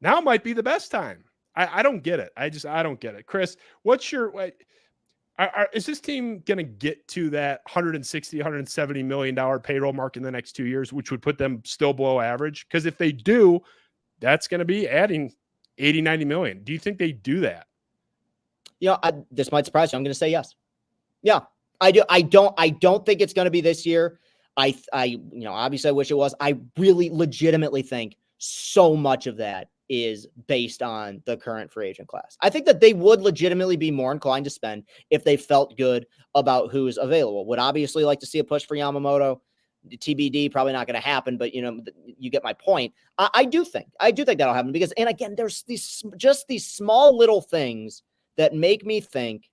Now might be the best time. I don't get it. I don't get it. Chris, what's your is this team going to get to that $160, $170 million payroll mark in the next 2 years, which would put them still below average? Because if they do, that's going to be adding 80, 90 million. Do you think they do that? This might surprise you. I'm going to say yes. Yeah, I do. I don't think it's going to be this year. Obviously I wish it was. I really legitimately think so much of that is based on the current free agent class. I think that they would legitimately be more inclined to spend if they felt good about who's available. Would obviously like to see a push for Yamamoto. TBD, probably not going to happen, but you get my point. I do think that'll happen because, and again, there's these small little things that make me think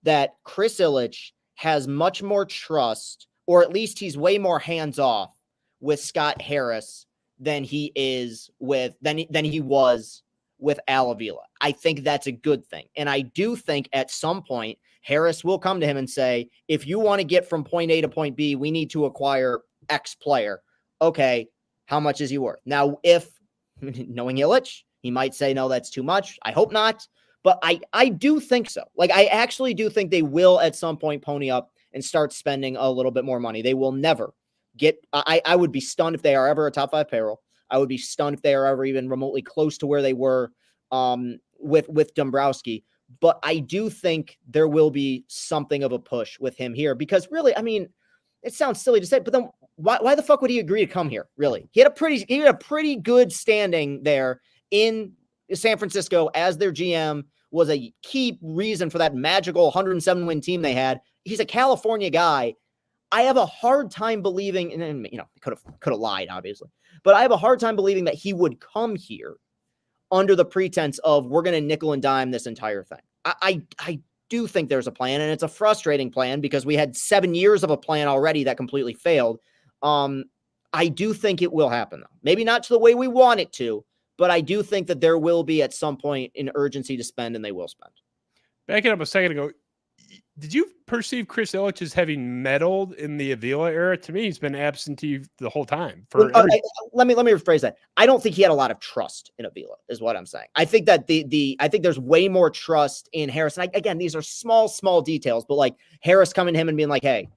that Chris Ilitch has much more trust, or at least he's way more hands off with Scott Harris than he was with Al Avila. I think that's a good thing. And I do think at some point Harris will come to him and say, if you want to get from point A to point B, we need to acquire X player. Okay, how much is he worth? Now, if knowing Ilitch, he might say, no, that's too much. I hope not. But I do think so. Like, I actually do think they will at some point pony up and start spending a little bit more money. They will never get, I would be stunned if they are ever a top 5 payroll. I would be stunned if they are ever even remotely close to where they were with Dombrowski. But I do think there will be something of a push with him here because really, I mean, it sounds silly to say, but then why the fuck would he agree to come here? Really? He had a pretty good standing there in San Francisco as their GM, was a key reason for that magical 107 win team they had. He's a California guy. I have a hard time believing, and could have lied, obviously, but I have a hard time believing that he would come here under the pretense of we're going to nickel and dime this entire thing. I do think there's a plan, and it's a frustrating plan because we had 7 years of a plan already that completely failed. I do think it will happen, though. Maybe not to the way we want it to, but I do think that there will be at some point an urgency to spend, and they will spend. Backing up a second ago, did you perceive Chris Ilitch as having meddled in the Avila era? To me, he's been absentee the whole time. Let me rephrase that. I don't think he had a lot of trust in Avila, is what I'm saying. I think that I think there's way more trust in Harris. And again, these are small details, but like Harris coming to him and being like, hey,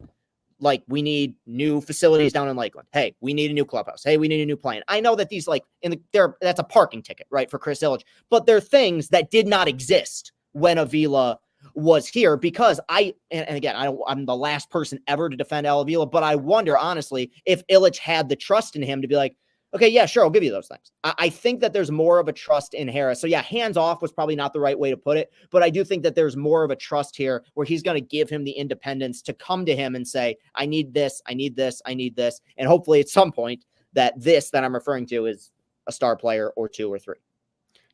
like we need new facilities down in Lakeland. Hey, we need a new clubhouse. Hey, we need a new plane. I know that these that's a parking ticket, right, for Chris Ilitch, but they're things that did not exist when Avila was here because and again, I'm the last person ever to defend Al Avila, but I wonder honestly if Ilitch had the trust in him to be like, okay, yeah, sure, I'll give you those things. I think that there's more of a trust in Harris. So yeah, hands off was probably not the right way to put it, but I do think that there's more of a trust here where he's going to give him the independence to come to him and say, I need this, I need this, I need this. And hopefully at some point that I'm referring to is a star player or 2 or 3.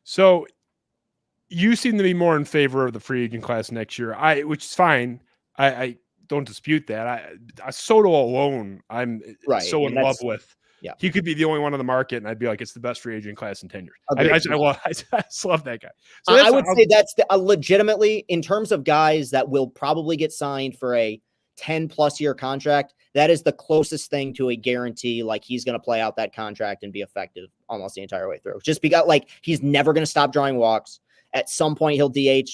So You seem to be more in favor of the free agent class next year, which is fine. I don't dispute that. Soto alone, I'm Right. so And in love that's, with. yeah. He could be the only one on the market, and I'd be like, it's the best free agent class in 10 years. Agreed. I just love that guy. So I would say that's legitimately, in terms of guys that will probably get signed for a 10+ year contract, that is the closest thing to a guarantee. Like, he's going to play out that contract and be effective almost the entire way through. Just because, like, he's never going to stop drawing walks. At some point, he'll DH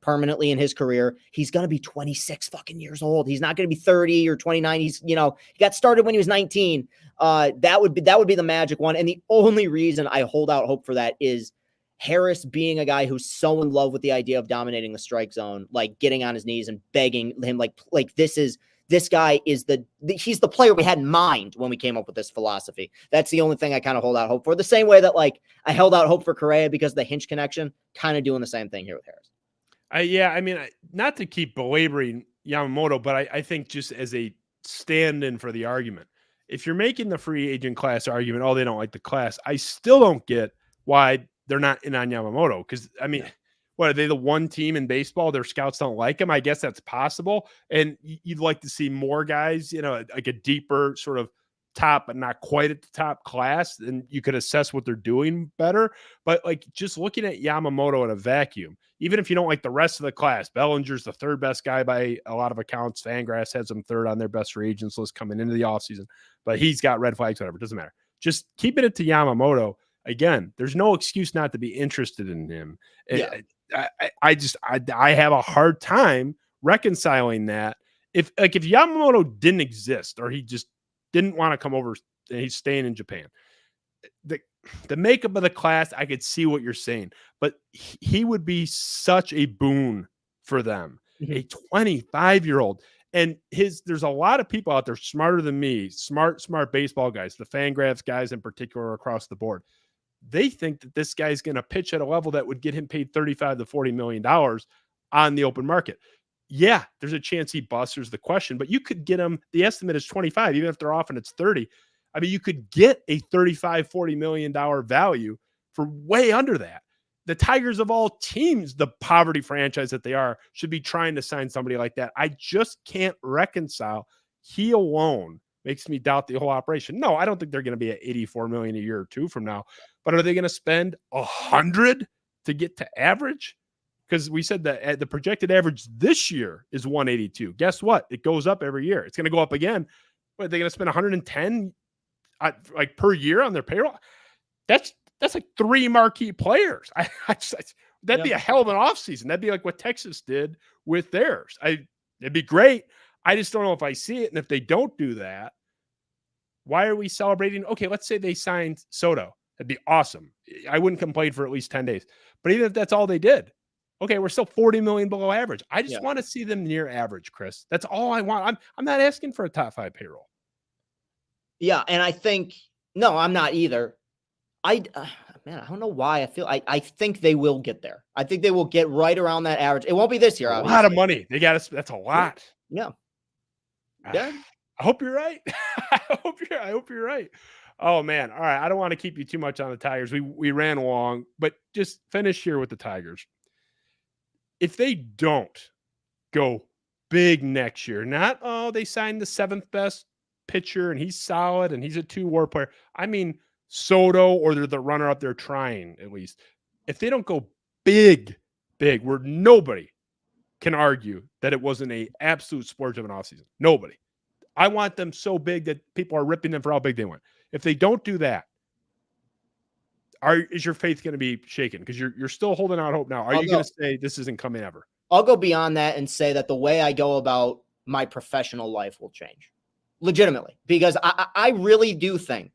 permanently in his career. He's going to be 26 fucking years old. He's not going to be 30 or 29. He's, he got started when he was 19. That would be the magic one. And the only reason I hold out hope for that is Harris being a guy who's so in love with the idea of dominating the strike zone, like getting on his knees and begging him, like this guy is he's the player we had in mind when we came up with this philosophy. That's the only thing I kind of hold out hope for. The same way that, like, I held out hope for Correa because of the Hinch connection, kind of doing the same thing here with Harris. I mean, not to keep belaboring Yamamoto, but I think just as a stand-in for the argument, if you're making the free agent class argument, oh, they don't like the class, I still don't get why they're not in on Yamamoto. Because, I mean, what, are they the one team in baseball their scouts don't like him? I guess that's possible. And you'd like to see more guys, like a deeper sort of top, but not quite at the top class, and you could assess what they're doing better. But, like, just looking at Yamamoto in a vacuum, even if you don't like the rest of the class, Bellinger's the third best guy by a lot of accounts. Fangraphs has him third on their best free agents list coming into the offseason, but he's got red flags, whatever. It doesn't matter. Just keeping it to Yamamoto. Again, there's no excuse not to be interested in him. Yeah. I have a hard time reconciling that. If Yamamoto didn't exist, or he just didn't want to come over and he's staying in Japan, the makeup of the class, I could see what you're saying, but he would be such a boon for them. Mm-hmm. A 25-year-old. And there's a lot of people out there smarter than me, smart baseball guys, the Fangraphs guys in particular across the board. They think that this guy's going to pitch at a level that would get him paid $35 to $40 million on the open market. Yeah, there's a chance he busts, there's the question, but you could get him, the estimate is 25, even if they're off and it's 30. I mean, you could get a $35, $40 million value for way under that. The Tigers, of all teams, the poverty franchise that they are, should be trying to sign somebody like that. I just can't reconcile. He alone makes me doubt the whole operation. No, I don't think they're going to be at $84 million a year or two from now, but are they going to spend $100 to get to average? Because we said that the projected average this year is 182. Guess what? It goes up every year. It's going to go up again. But are they going to spend 110 like per year on their payroll? That's like 3 marquee players. That'd be a hell of an offseason. That'd be like what Texas did with theirs. It'd be great. I just don't know if I see it. And if they don't do that, why are we celebrating? Okay, let's say they signed Soto. That'd be awesome. I wouldn't complain for at least 10 days. But even if that's all they did, okay, we're still 40 million below average. I just want to see them near average, Chris. That's all I want. I'm not asking for a top 5 payroll. Yeah, and I think I'm not either. I don't know why I think they will get there. I think they will get right around that average. It won't be this year. Obviously. A lot of money. They got us. That's a lot. Yeah. I hope you're right. I hope you're right. Oh man. All right. I don't want to keep you too much on the Tigers. We ran along, but just finish here with the Tigers. If they don't go big next year, not, they signed the 7th best pitcher and he's solid and he's a 2-WAR player. I mean, Soto, or they're the runner up there trying at least. If they don't go big, where nobody can argue that it wasn't a absolute splurge of an offseason. Nobody. I want them so big that people are ripping them for how big they went. If they don't do that, is your faith going to be shaken? Because you're still holding out hope now. Are you going to say this isn't coming ever? I'll go beyond that and say that the way I go about my professional life will change. Legitimately. Because I really do think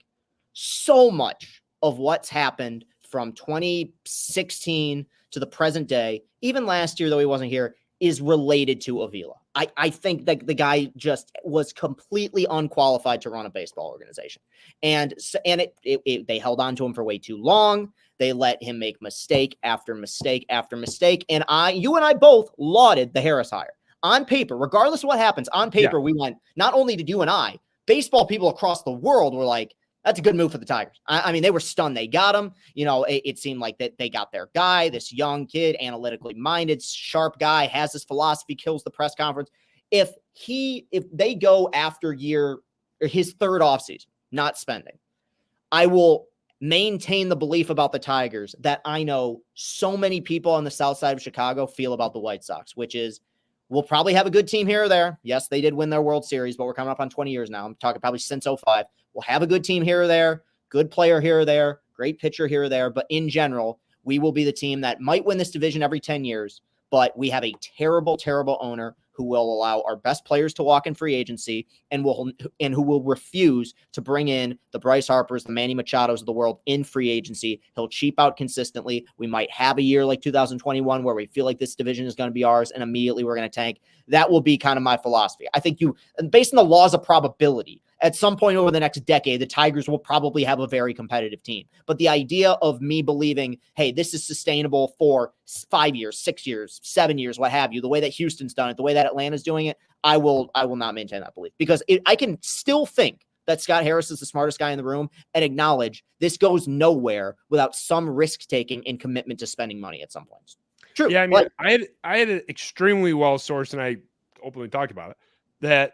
so much of what's happened from 2016 to the present day, even last year, though he wasn't here, is related to Avila. I think that the guy just was completely unqualified to run a baseball organization. And they held on to him for way too long. They let him make mistake after mistake after mistake. And you and I both lauded the Harris hire. On paper, regardless of what happens, on paper, we went, not only did you and I, baseball people across the world were like, That's a good move for the Tigers. I mean, they were stunned. They got him. It seemed like that they got their guy, this young kid, analytically minded, sharp guy, has this philosophy, kills the press conference. If they go after his third offseason, not spending, I will maintain the belief about the Tigers that I know so many people on the south side of Chicago feel about the White Sox, which is we'll probably have a good team here or there. Yes, they did win their World Series, but we're coming up on 20 years now. I'm talking probably since 05. We'll have a good team here or there, good player here or there, great pitcher here or there. But in general, we will be the team that might win this division every 10 years. But we have a terrible, terrible owner who will allow our best players to walk in free agency and who will refuse to bring in the Bryce Harpers, the Manny Machados of the world in free agency. He'll cheap out consistently. We might have a year like 2021 where we feel like this division is going to be ours and immediately we're going to tank. That will be kind of my philosophy. I think based on the laws of probability, at some point over the next decade, the Tigers will probably have a very competitive team. But the idea of me believing, hey, this is sustainable for 5 years, 6 years, 7 years, what have you, the way that Houston's done it, the way that Atlanta's doing it, I will not maintain that belief because I can still think that Scott Harris is the smartest guy in the room and acknowledge this goes nowhere without some risk taking and commitment to spending money at some points. True. Yeah, I mean, I had an extremely well sourced, and I openly talked about it, that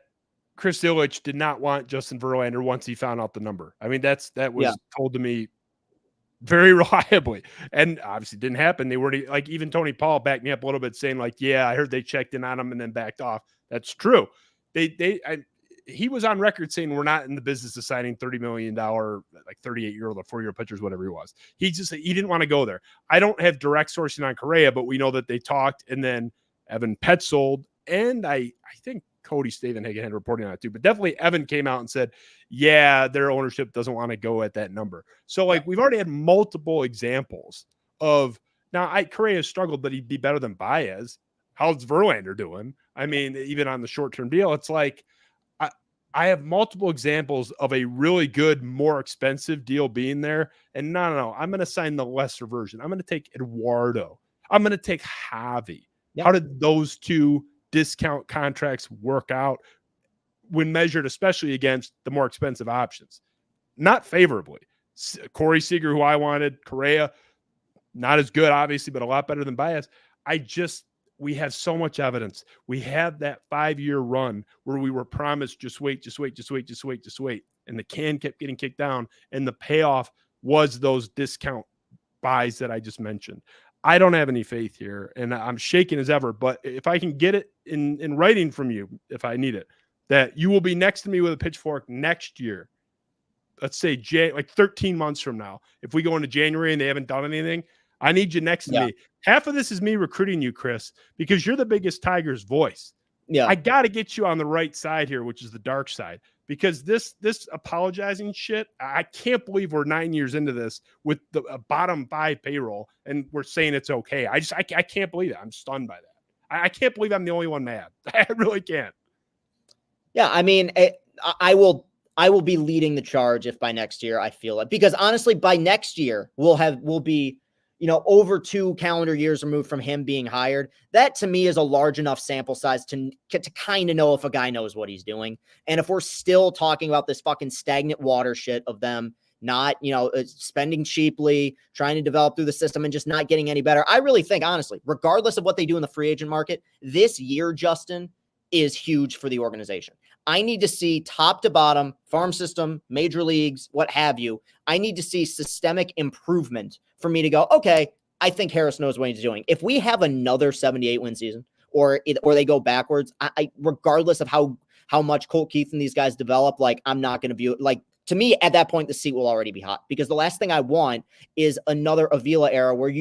Chris Ilitch did not want Justin Verlander once he found out the number. I mean, that was told to me very reliably, and obviously didn't happen. They were like, even Tony Paul backed me up a little bit, saying like, "Yeah, I heard they checked in on him and then backed off." That's true. He was on record saying we're not in the business of signing $30 million, like 38-year-old or 4-year pitchers, whatever he was. He didn't want to go there. I don't have direct sourcing on Correa, but we know that they talked, and then Evan Petzold and I think Cody Stavenhagen had reporting on it too, but definitely Evan came out and said, yeah, their ownership doesn't want to go at that number. So like we've already had multiple examples of Correa struggled, but he'd be better than Baez. How's Verlander doing? I mean, even on the short-term deal, it's like I have multiple examples of a really good, more expensive deal being there. And no, I'm going to sign the lesser version. I'm going to take Eduardo. I'm going to take Javi. Yep. How did those two discount contracts work out when measured, especially against the more expensive options? Not favorably. Corey Seager, who I wanted, Correa, not as good, obviously, but a lot better than Baez. We have so much evidence. We have that 5-year run where we were promised just wait. And the can kept getting kicked down. And the payoff was those discount buys that I just mentioned. I don't have any faith here, and I'm shaking as ever. But if I can get it in writing from you, if I need it, that you will be next to me with a pitchfork next year, let's say like 13 months from now, if we go into January and they haven't done anything, I need you next to me. Half of this is me recruiting you, Chris, because you're the biggest Tigers voice. Yeah, I got to get you on the right side here, which is the dark side, because this apologizing shit, I can't believe we're 9 years into this with the bottom 5 payroll and we're saying it's okay. I can't believe it. I'm stunned by that. I can't believe I'm the only one mad. I really can't. Yeah, I mean, I will be leading the charge if by next year I feel it, because honestly, by next year we'll be over 2 calendar years removed from him being hired. That to me is a large enough sample size to kind of know if a guy knows what he's doing. And if we're still talking about this fucking stagnant water shit of them not, spending cheaply, trying to develop through the system and just not getting any better, I really think, honestly, regardless of what they do in the free agent market, this year, Justin, is huge for the organization. I need to see top to bottom, farm system, major leagues, what have you. I need to see systemic improvement for me to go, okay, I think Harris knows what he's doing. If we have another 78-win season or they go backwards, I regardless of how much Colt Keith and these guys develop, like I'm not going to view it. Like to me, at that point, the seat will already be hot, because the last thing I want is another Avila era where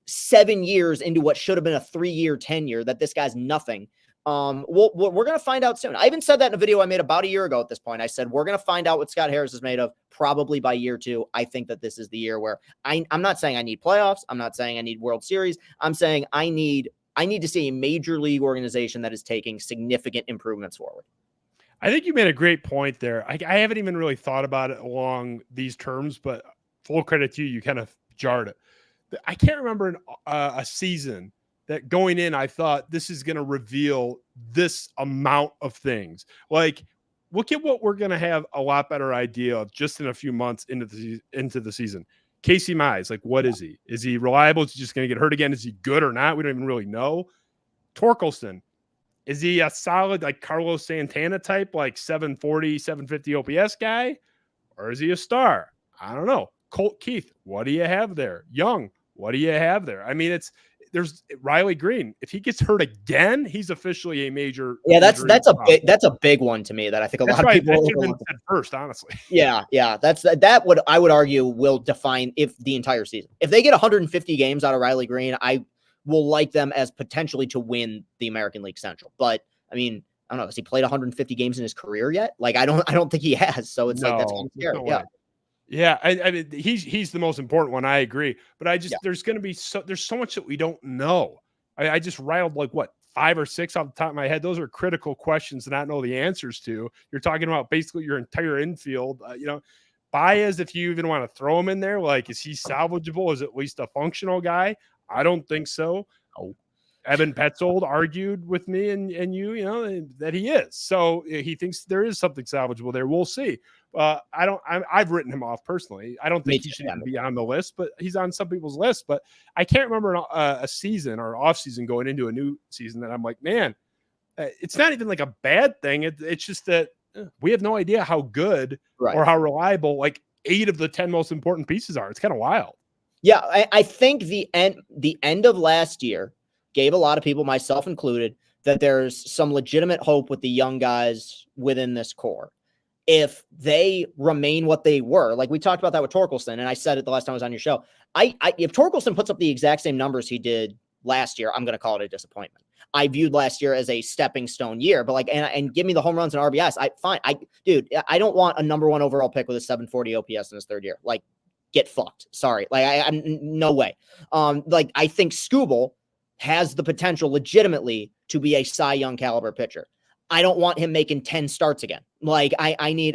7 years into what should have been a 3-year tenure that this guy's nothing. We're going to find out soon. I even said that in a video I made about a year ago at this point. I said, we're going to find out what Scott Harris is made of probably by year 2. I think that this is the year where I'm not saying I need playoffs. I'm not saying I need World Series. I'm saying I need to see a major league organization that is taking significant improvements forward. I think you made a great point there. I haven't even really thought about it along these terms, but full credit to you. You kind of jarred it. I can't remember a season that going in, I thought this is going to reveal this amount of things. Like look at what we're going to have a lot better idea of just in a few months into the season. Casey Mize, like, what is he? Is he reliable? Is he just going to get hurt again? Is he good or not? We don't even really know. Torkelson, is he a solid, like, Carlos Santana type, like 740, 750 OPS guy? Or is he a star? I don't know. Colt Keith, what do you have there? Young, what do you have there? I mean, there's Riley Green. If he gets hurt again, he's officially a major. Yeah, that's a big one to me that I think a lot of people should have been said first, honestly. Yeah, I would argue will define if the entire season. If they get 150 games out of Riley Green, I will like them as potentially to win the American League Central. But I mean, I don't know. Has he played 150 games in his career yet? Like, I don't think he has. So it's like, that's kind of scary. No, yeah. I mean, he's the most important one. I agree. But there's going to be there's so much that we don't know. I just rattled like 5 or 6 off the top of my head. Those are critical questions to not know the answers to. You're talking about basically your entire infield. Baez, if you even want to throw him in there, like, is he salvageable? Is at least a functional guy? I don't think so. Oh. Evan Petzold argued with me and you, that he is. So he thinks there is something salvageable there. We'll see. I've written him off personally. I don't think he should even be on the list, but he's on some people's list. But I can't remember a season or off season going into a new season that I'm like, man, it's not even like a bad thing. It's just that we have no idea how good or how reliable like 8 of the 10 most important pieces are. It's kind of wild. Yeah, I think the end of last year gave a lot of people, myself included, that there's some legitimate hope with the young guys within this core. If they remain what they were, like we talked about that with Torkelson, and I said it the last time I was on your show. If Torkelson puts up the exact same numbers he did last year, I'm going to call it a disappointment. I viewed last year as a stepping stone year, but like, and give me the home runs and RBIs. I don't want a number 1 overall pick with a 740 OPS in his 3rd year. Like, get fucked. Sorry. Like, I'm no way. Like, I think Skubal has the potential legitimately to be a Cy Young caliber pitcher. I don't want him making 10 starts again. Like, I need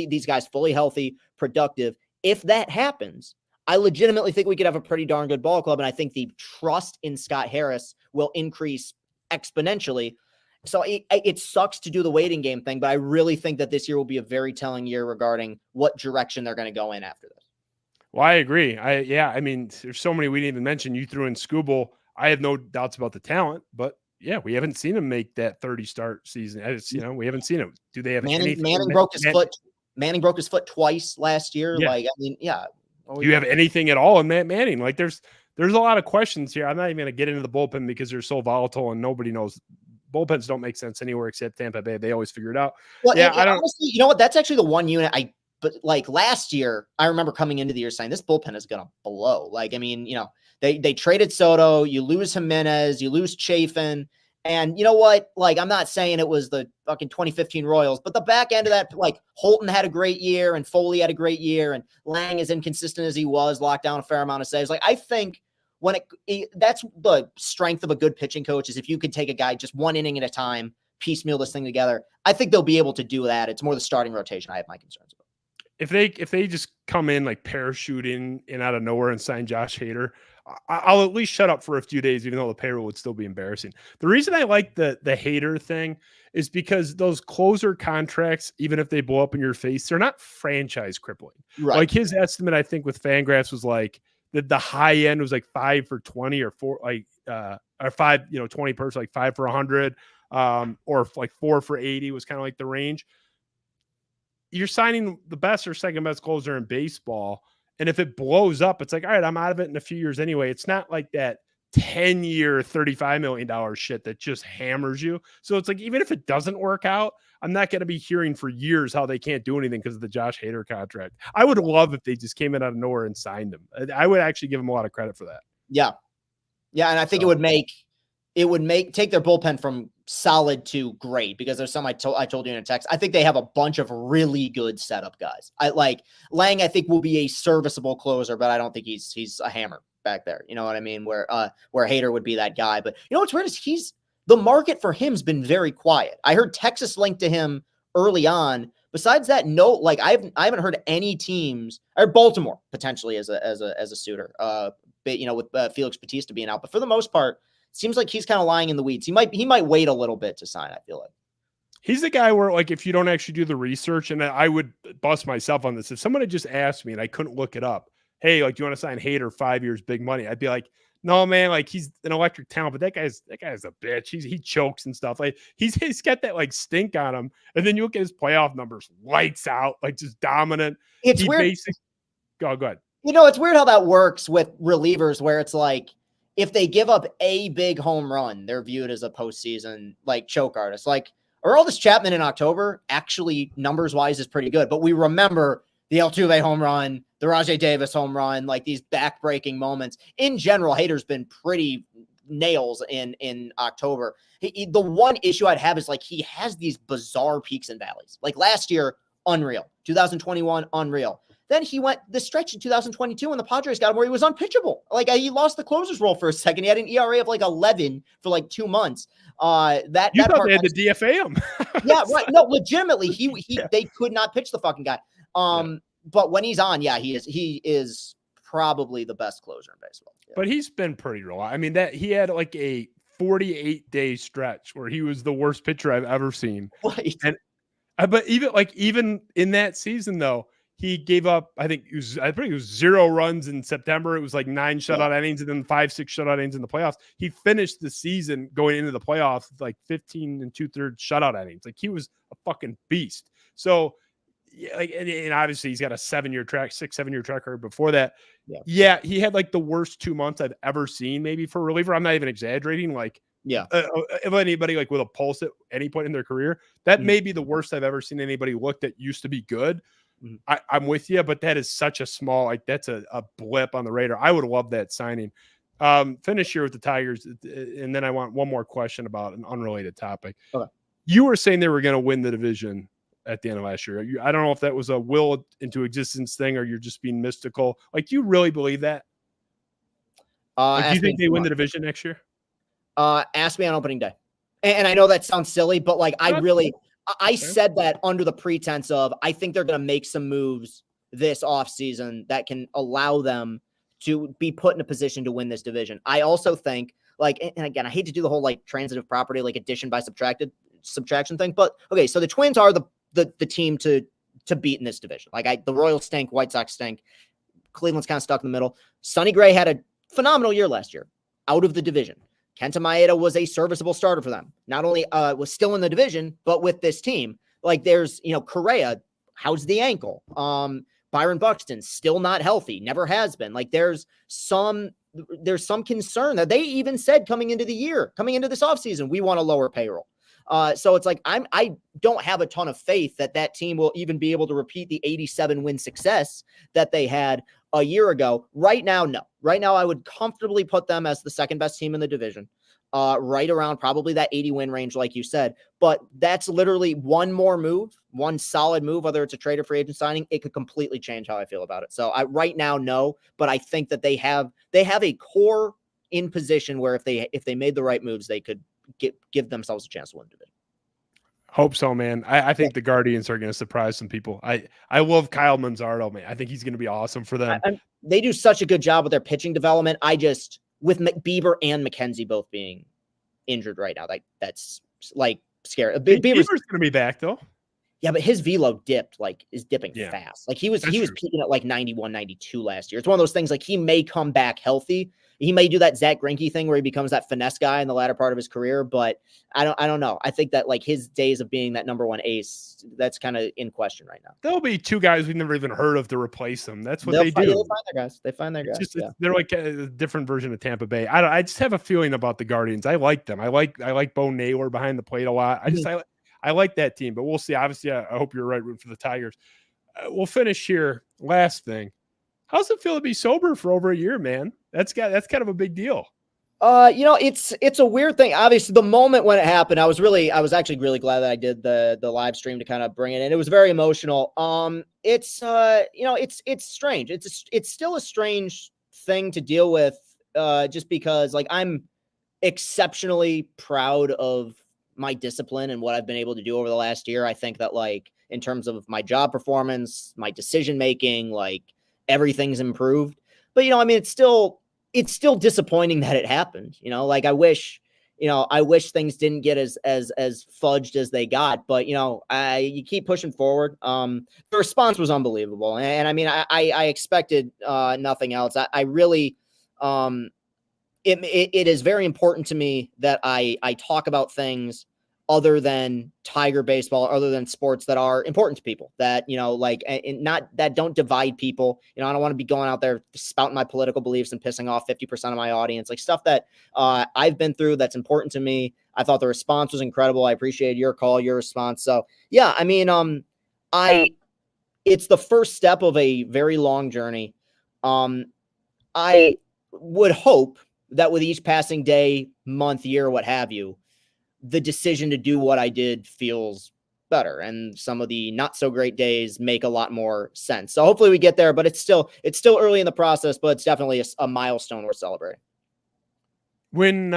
these guys fully healthy, productive. If that happens, I legitimately think we could have a pretty darn good ball club. And I think the trust in Scott Harris will increase exponentially. So it sucks to do the waiting game thing, but I really think that this year will be a very telling year regarding what direction they're going to go in after this. Well, I agree. I mean, there's so many we didn't even mention. You threw in Skubal. I have no doubts about the talent, but yeah, we haven't seen him make that 30 start season. We haven't seen him. Do they have anything? Manning broke his foot. Manning broke his foot twice last year. Yeah. Like, I mean, yeah. Do you have anything at all in Matt Manning? Like, there's a lot of questions here. I'm not even going to get into the bullpen because they're so volatile and nobody knows. Bullpens don't make sense anywhere except Tampa Bay. They always figure it out. Well, yeah, I don't. Honestly, you know what? That's actually the one unit But like last year, I remember coming into the year saying this bullpen is going to blow. Like, I mean, they traded Soto, you lose Jimenez, you lose Chafin. And you know what? Like, I'm not saying it was the fucking 2015 Royals, but the back end of that, like, Holton had a great year and Foley had a great year and Lang, as inconsistent as he was, locked down a fair amount of saves. Like, I think that's the strength of a good pitching coach, is if you could take a guy just one inning at a time, piecemeal this thing together. I think they'll be able to do that. It's more the starting rotation I have my concerns about. If they just come in like parachuting in out of nowhere and sign Josh Hader, I'll at least shut up for a few days, even though the payroll would still be embarrassing. The reason I like the Hader thing is because those closer contracts, even if they blow up in your face, they're not franchise crippling. Right. Like his estimate, I think with Fangraphs was like the high end was like 5 for 20 or 4, like or 5, 20 per, like 5 for 100, or like 4 for 80 was kind of like the range. You're signing the best or second best closer in baseball. And if it blows up, it's like, all right, I'm out of it in a few years anyway. It's not like that 10-year, $35 million shit that just hammers you. So it's like, even if it doesn't work out, I'm not going to be hearing for years how they can't do anything because of the Josh Hader contract. I would love if they just came in out of nowhere and signed him. I would actually give them a lot of credit for that. Yeah. Yeah. And I think it would take their bullpen from solid to great, because there's some I told you in a text. I think they have a bunch of really good setup guys. I like Lang. I think will be a serviceable closer, but I don't think he's a hammer back there. You know what I mean? Where Hader would be that guy. But you know what's weird is the market for him's been very quiet. I heard Texas linked to him early on. Besides that, no, like I haven't heard any teams, or Baltimore potentially as a suitor. With Felix Bautista being out, but for the most part, seems like he's kind of lying in the weeds. He might wait a little bit to sign, I feel like. He's the guy where, like, if you don't actually do the research, and I would bust myself on this, if someone had just asked me and I couldn't look it up, hey, like, do you want to sign Hader 5 years, big money? I'd be like, no, man, like, he's an electric talent, but that guy's a bitch. He chokes and stuff. Like, he's got that like stink on him. And then you look at his playoff numbers, lights out, like just dominant. It's weird. Go ahead. It's weird how that works with relievers, where it's like, if they give up a big home run, they're viewed as a postseason like choke artist. Like, Aroldis Chapman in October, actually numbers wise, is pretty good, but we remember the Altuve home run, the Rajai Davis home run, like these back-breaking moments. In general, Hader's been pretty nails in October. The one issue I'd have is, like, he has these bizarre peaks and valleys. Like last year, unreal. 2021, unreal. Then he went the stretch in 2022 when the Padres got him where he was unpitchable. Like, he lost the closer's role for a second. He had an ERA of like 11 for like 2 months. You thought they had to DFA him. Yeah, right. No, legitimately, they could not pitch the fucking guy. But when he's on, he is probably the best closer in baseball. Yeah. But he's been pretty reliable. I mean, that he had like a 48-day stretch where he was the worst pitcher I've ever seen. Right. And but even in that season though, he gave up, I think it was 0 runs in September. It was like 9 shutout innings and then 5-6 shutout innings in the playoffs. He finished the season going into the playoffs with like 15 2/3 shutout innings. Like, he was a fucking beast. So, yeah, like, and obviously he's got a 7-year track record before that. Yeah, he had like the worst 2 months I've ever seen, maybe, for a reliever. I'm not even exaggerating. Like, if anybody like with a pulse at any point in their career, that may be the worst I've ever seen anybody look that used to be good. I'm with you, but that is such a small, like, that's a blip on the radar. I would love that signing. Finish here with the Tigers, and then I want one more question about an unrelated topic. Okay. You were saying they were going to win the division at the end of last year. I don't know if that was a will into existence thing or you're just being mystical. Like, do you really believe that? Do you think they win the division next year? Ask me on opening day. And I know that sounds silly, but like, I said that under the pretense of, I think they're going to make some moves this offseason that can allow them to be put in a position to win this division. I also think, like, and again, I hate to do the whole like transitive property, like addition by subtraction thing, but okay, so the Twins are the team to beat in this division. Like, the Royals stink, White Sox stink, Cleveland's kind of stuck in the middle. Sonny Gray had a phenomenal year last year, out of the division. Kenta Maeda was a serviceable starter for them. Not only was still in the division, but with this team, like, there's, Correa, how's the ankle? Byron Buxton, still not healthy, never has been. Like, there's some concern that they even said coming into this offseason, we want a lower payroll. So it's like, I don't have a ton of faith that team will even be able to repeat the 87 win success that they had a year ago. Right now, no. Right now, I would comfortably put them as the second best team in the division, right around probably that 80 win range, like you said. But that's literally one more move, one solid move, whether it's a trade or free agent signing, it could completely change how I feel about it. So right now, no. But I think that they have a core in position where if they made the right moves, they could give themselves a chance to win the division. Hope so, man. I think the Guardians are going to surprise some people. I love Kyle Manzardo, man. I think he's going to be awesome for them. They do such a good job with their pitching development. With Bieber and McKenzie both being injured right now, that's like scary. Bieber's going to be back though. Yeah, but his velo is dipping fast. Like, he was peaking at like 91, 92 last year. It's one of those things, like, he may come back healthy. He may do that Zach Greinke thing where he becomes that finesse guy in the latter part of his career, but I don't know. I think that, like, his days of being that number one ace, that's kind of in question right now. There'll be 2 guys we've never even heard of to replace them. That's what they do. They find their guys. They're like a different version of Tampa Bay. I just have a feeling about the Guardians. I like them. I like Bo Naylor behind the plate a lot. I like that team, but we'll see. Obviously, I hope you're right, rooting for the Tigers. We'll finish here. Last thing. How's it feel to be sober for over a year, man? That's kind of a big deal. It's a weird thing. Obviously, the moment when it happened, I was actually really glad that I did the live stream to kind of bring it in. It was very emotional. It's strange. It's still a strange thing to deal with, just because, like, I'm exceptionally proud of my discipline and what I've been able to do over the last year. I think that, like, in terms of my job performance, my decision making, like, everything's improved. But, it's still disappointing that it happened. Like, I wish, I wish things didn't get as fudged as they got, but you keep pushing forward. The response was unbelievable, and I mean, I expected nothing else. I really, it is very important to me that I talk about things other than Tiger baseball, other than sports that are important to people, that, and not that don't divide people. I don't want to be going out there spouting my political beliefs and pissing off 50% of my audience, like stuff that I've been through that's important to me. I thought the response was incredible. I appreciated your call, your response. So yeah, I mean, it's the first step of a very long journey. I would hope that with each passing day, month, year, what have you, the decision to do what I did feels better, and some of the not so great days make a lot more sense. So hopefully we get there, but it's still early in the process, but it's definitely a milestone we're celebrating. When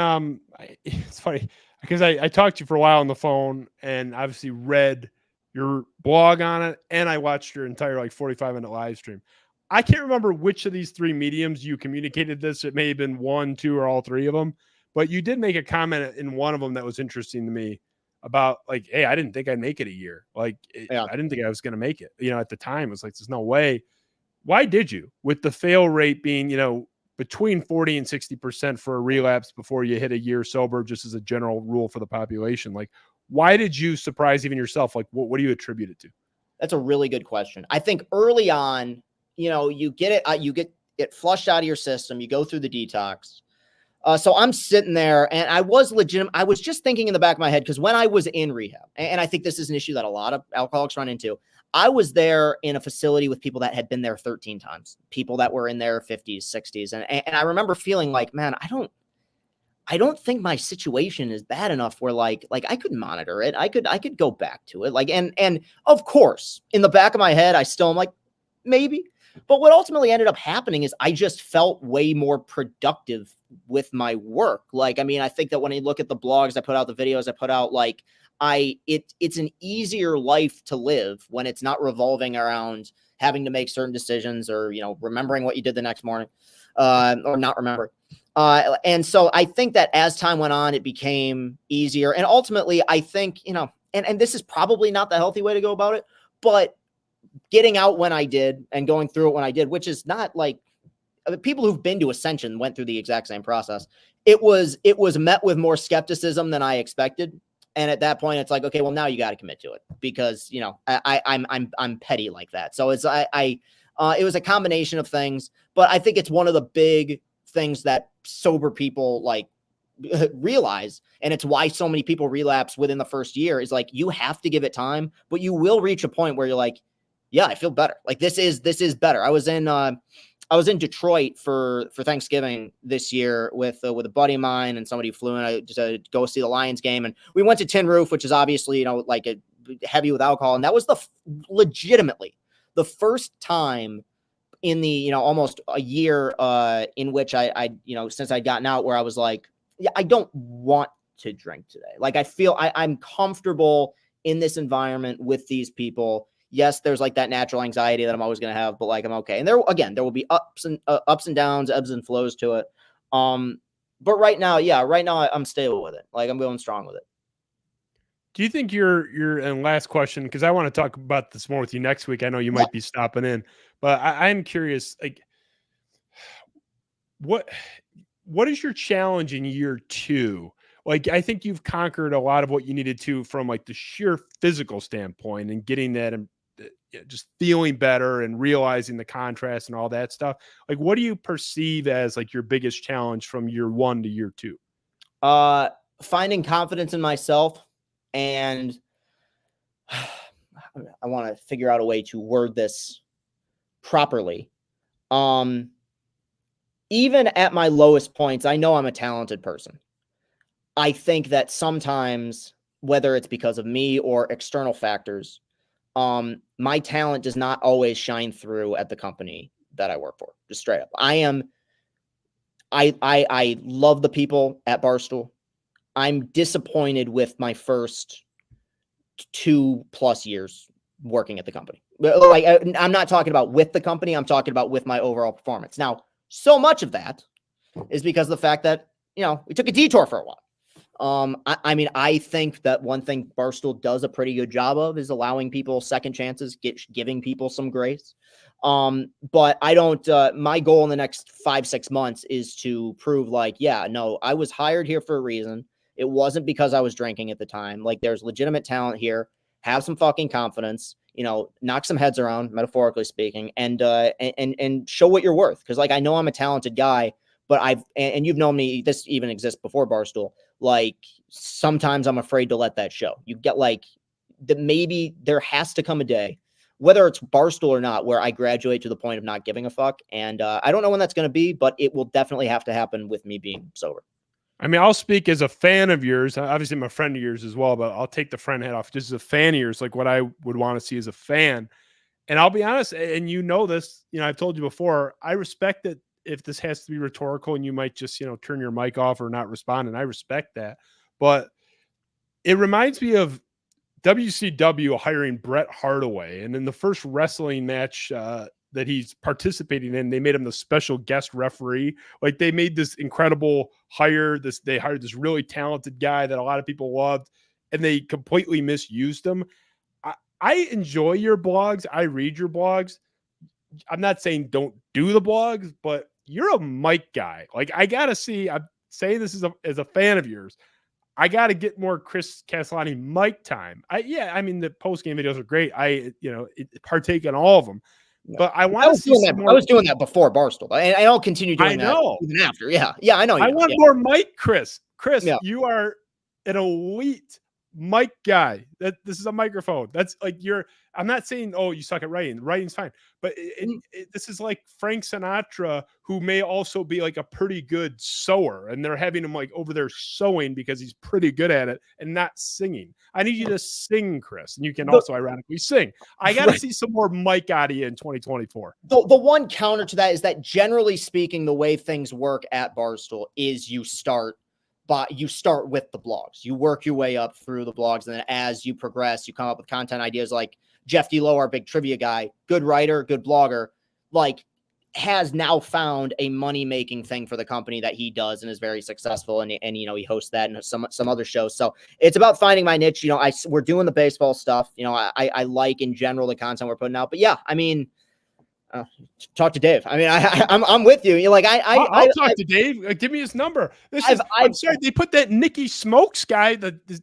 it's funny because I talked to you for a while on the phone and obviously read your blog on it, and I watched your entire 45-minute live stream. I can't remember which of these three mediums you communicated this. It may have been one, two, or all three of them. But you did make a comment in one of them that was interesting to me about hey, I didn't think I'd make it a year. I didn't think I was going to make it. At the time, it was there's no way. Why did you? With the fail rate being, between 40 and 60% for a relapse before you hit a year sober, just as a general rule for the population. Why did you surprise even yourself? What do you attribute it to? That's a really good question. I think early on, you get it flushed out of your system. You go through the detox. So I'm sitting there and I was legitimate. I was just thinking in the back of my head, because when I was in rehab, and I think this is an issue that a lot of alcoholics run into, I was there in a facility with people that had been there 13 times, people that were in their 50s, 60s. And I remember feeling like, man, I don't think my situation is bad enough where I could monitor it. I could go back to it. And of course, in the back of my head, I still am like, maybe. But what ultimately ended up happening is I just felt way more productive with my work. I think that when I look at the blogs I put out, the videos I put out, it's an easier life to live when it's not revolving around having to make certain decisions or, remembering what you did the next morning, or not remember. And so I think that as time went on, it became easier. And ultimately, I think, and this is probably not the healthy way to go about it, but getting out when I did and going through it when I did, which is not people who've been to Ascension went through the exact same process. It was met with more skepticism than I expected. And at that point, it's okay, well, now you got to commit to it, because, I'm petty like that. So it's, it was a combination of things, but I think it's one of the big things that sober people realize. And it's why so many people relapse within the first year is you have to give it time, but you will reach a point where you're yeah, I feel better. This is better. I was in Detroit for Thanksgiving this year with a buddy of mine and somebody who flew in to go see the Lions game. And we went to Tin Roof, which is obviously, a heavy with alcohol. And that was legitimately the first time in the, almost a year in which I since I'd gotten out, where I was yeah, I don't want to drink today. I feel I'm comfortable in this environment with these people. Yes, there's that natural anxiety that I'm always going to have, but I'm okay. And there will be ups and downs, ebbs and flows to it. But right now, I'm stable with it. I'm going strong with it. Do you think and last question, because I want to talk about this more with you next week. I know you might be stopping in, but I'm curious, what is your challenge in year two? I think you've conquered a lot of what you needed to from the sheer physical standpoint and getting that and just feeling better and realizing the contrast and all that stuff. What do you perceive as your biggest challenge from year one to year two? Finding confidence in myself. And I want to figure out a way to word this properly. Even at my lowest points, I know I'm a talented person. I think that sometimes, whether it's because of me or external factors, my talent does not always shine through at the company that I work for. Just straight up. I love the people at Barstool. I'm disappointed with my first 2+ years working at the company. I'm not talking about with the company. I'm talking about with my overall performance. Now, so much of that is because of the fact that, we took a detour for a while. I mean, I think that one thing Barstool does a pretty good job of is allowing people second chances, giving people some grace. But I don't, my goal in the next 5-6 months is to prove like, yeah, no, I was hired here for a reason. It wasn't because I was drinking at the time. Like, there's legitimate talent here. Have some fucking confidence, knock some heads around, metaphorically speaking, and show what you're worth. Cause like, I know I'm a talented guy, but and you've known me, this even exists before Barstool. Like, sometimes I'm afraid to let that show. You get like that. Maybe there has to come a day, whether it's Barstool or not, where I graduate to the point of not giving a fuck. And I don't know when that's going to be, but it will definitely have to happen with me being sober. I mean, I'll speak as a fan of yours. Obviously, I'm a friend of yours as well, but I'll take the friend hat off. Just as a fan of yours, like what I would want to see as a fan. And I'll be honest, and this, I've told you before, I respect that if this has to be rhetorical and you might just, turn your mic off or not respond. And I respect that. But it reminds me of WCW hiring Bret Hardaway. And in the first wrestling match that he's participating in, they made him the special guest referee. Like, they made this incredible hire. They hired this really talented guy that a lot of people loved, and they completely misused him. I enjoy your blogs. I read your blogs. I'm not saying don't do the blogs, but you're a mic guy. Like, I got to see, I'm saying this as a fan of yours, I got to get more Chris Castellani mic time. I mean, the post-game videos are great. I partake in all of them. Yeah. But I want to see some more. I was doing that before Barstool, and I'll continue doing that even after. Yeah, I know. I want more mic, Chris. You are an elite mic guy. This is a microphone. That's like I'm not saying, oh, you suck at writing. Writing's fine. But this is like Frank Sinatra, who may also be like a pretty good sewer, and they're having him like over there sewing because he's pretty good at it and not singing. I need you to sing, Chris, and you can also ironically sing. I got to see some more mic out of you in 2024. The one counter to that is that, generally speaking, the way things work at Barstool is you start with the blogs. You work your way up through the blogs, and then as you progress, you come up with content ideas. Like Jeff D'Lo, our big trivia guy, good writer, good blogger, like, has now found a money-making thing for the company that he does and is very successful. And he hosts that and some other shows. So it's about finding my niche. We're doing the baseball stuff. I like in general the content we're putting out. But yeah, I mean, talk to Dave. I mean, I'm with you. You're like, I'll talk to Dave. Give me his number. I'm sorry. They put that Nicky Smokes guy.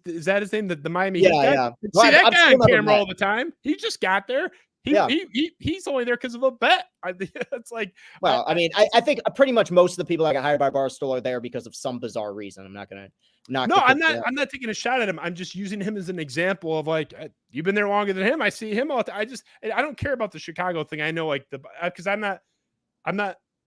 Is that his name? The Miami Heat guy? Yeah. See that guy on camera all the time. He just got there. He's only there because of a bet. It's like, well, I mean, I think pretty much most of the people that got hired by Barstool are there because of some bizarre reason. I'm not gonna. I'm not taking a shot at him. I'm just using him as an example of like, you've been there longer than him. I see him all the time. I don't care about the Chicago thing. I know like because I'm not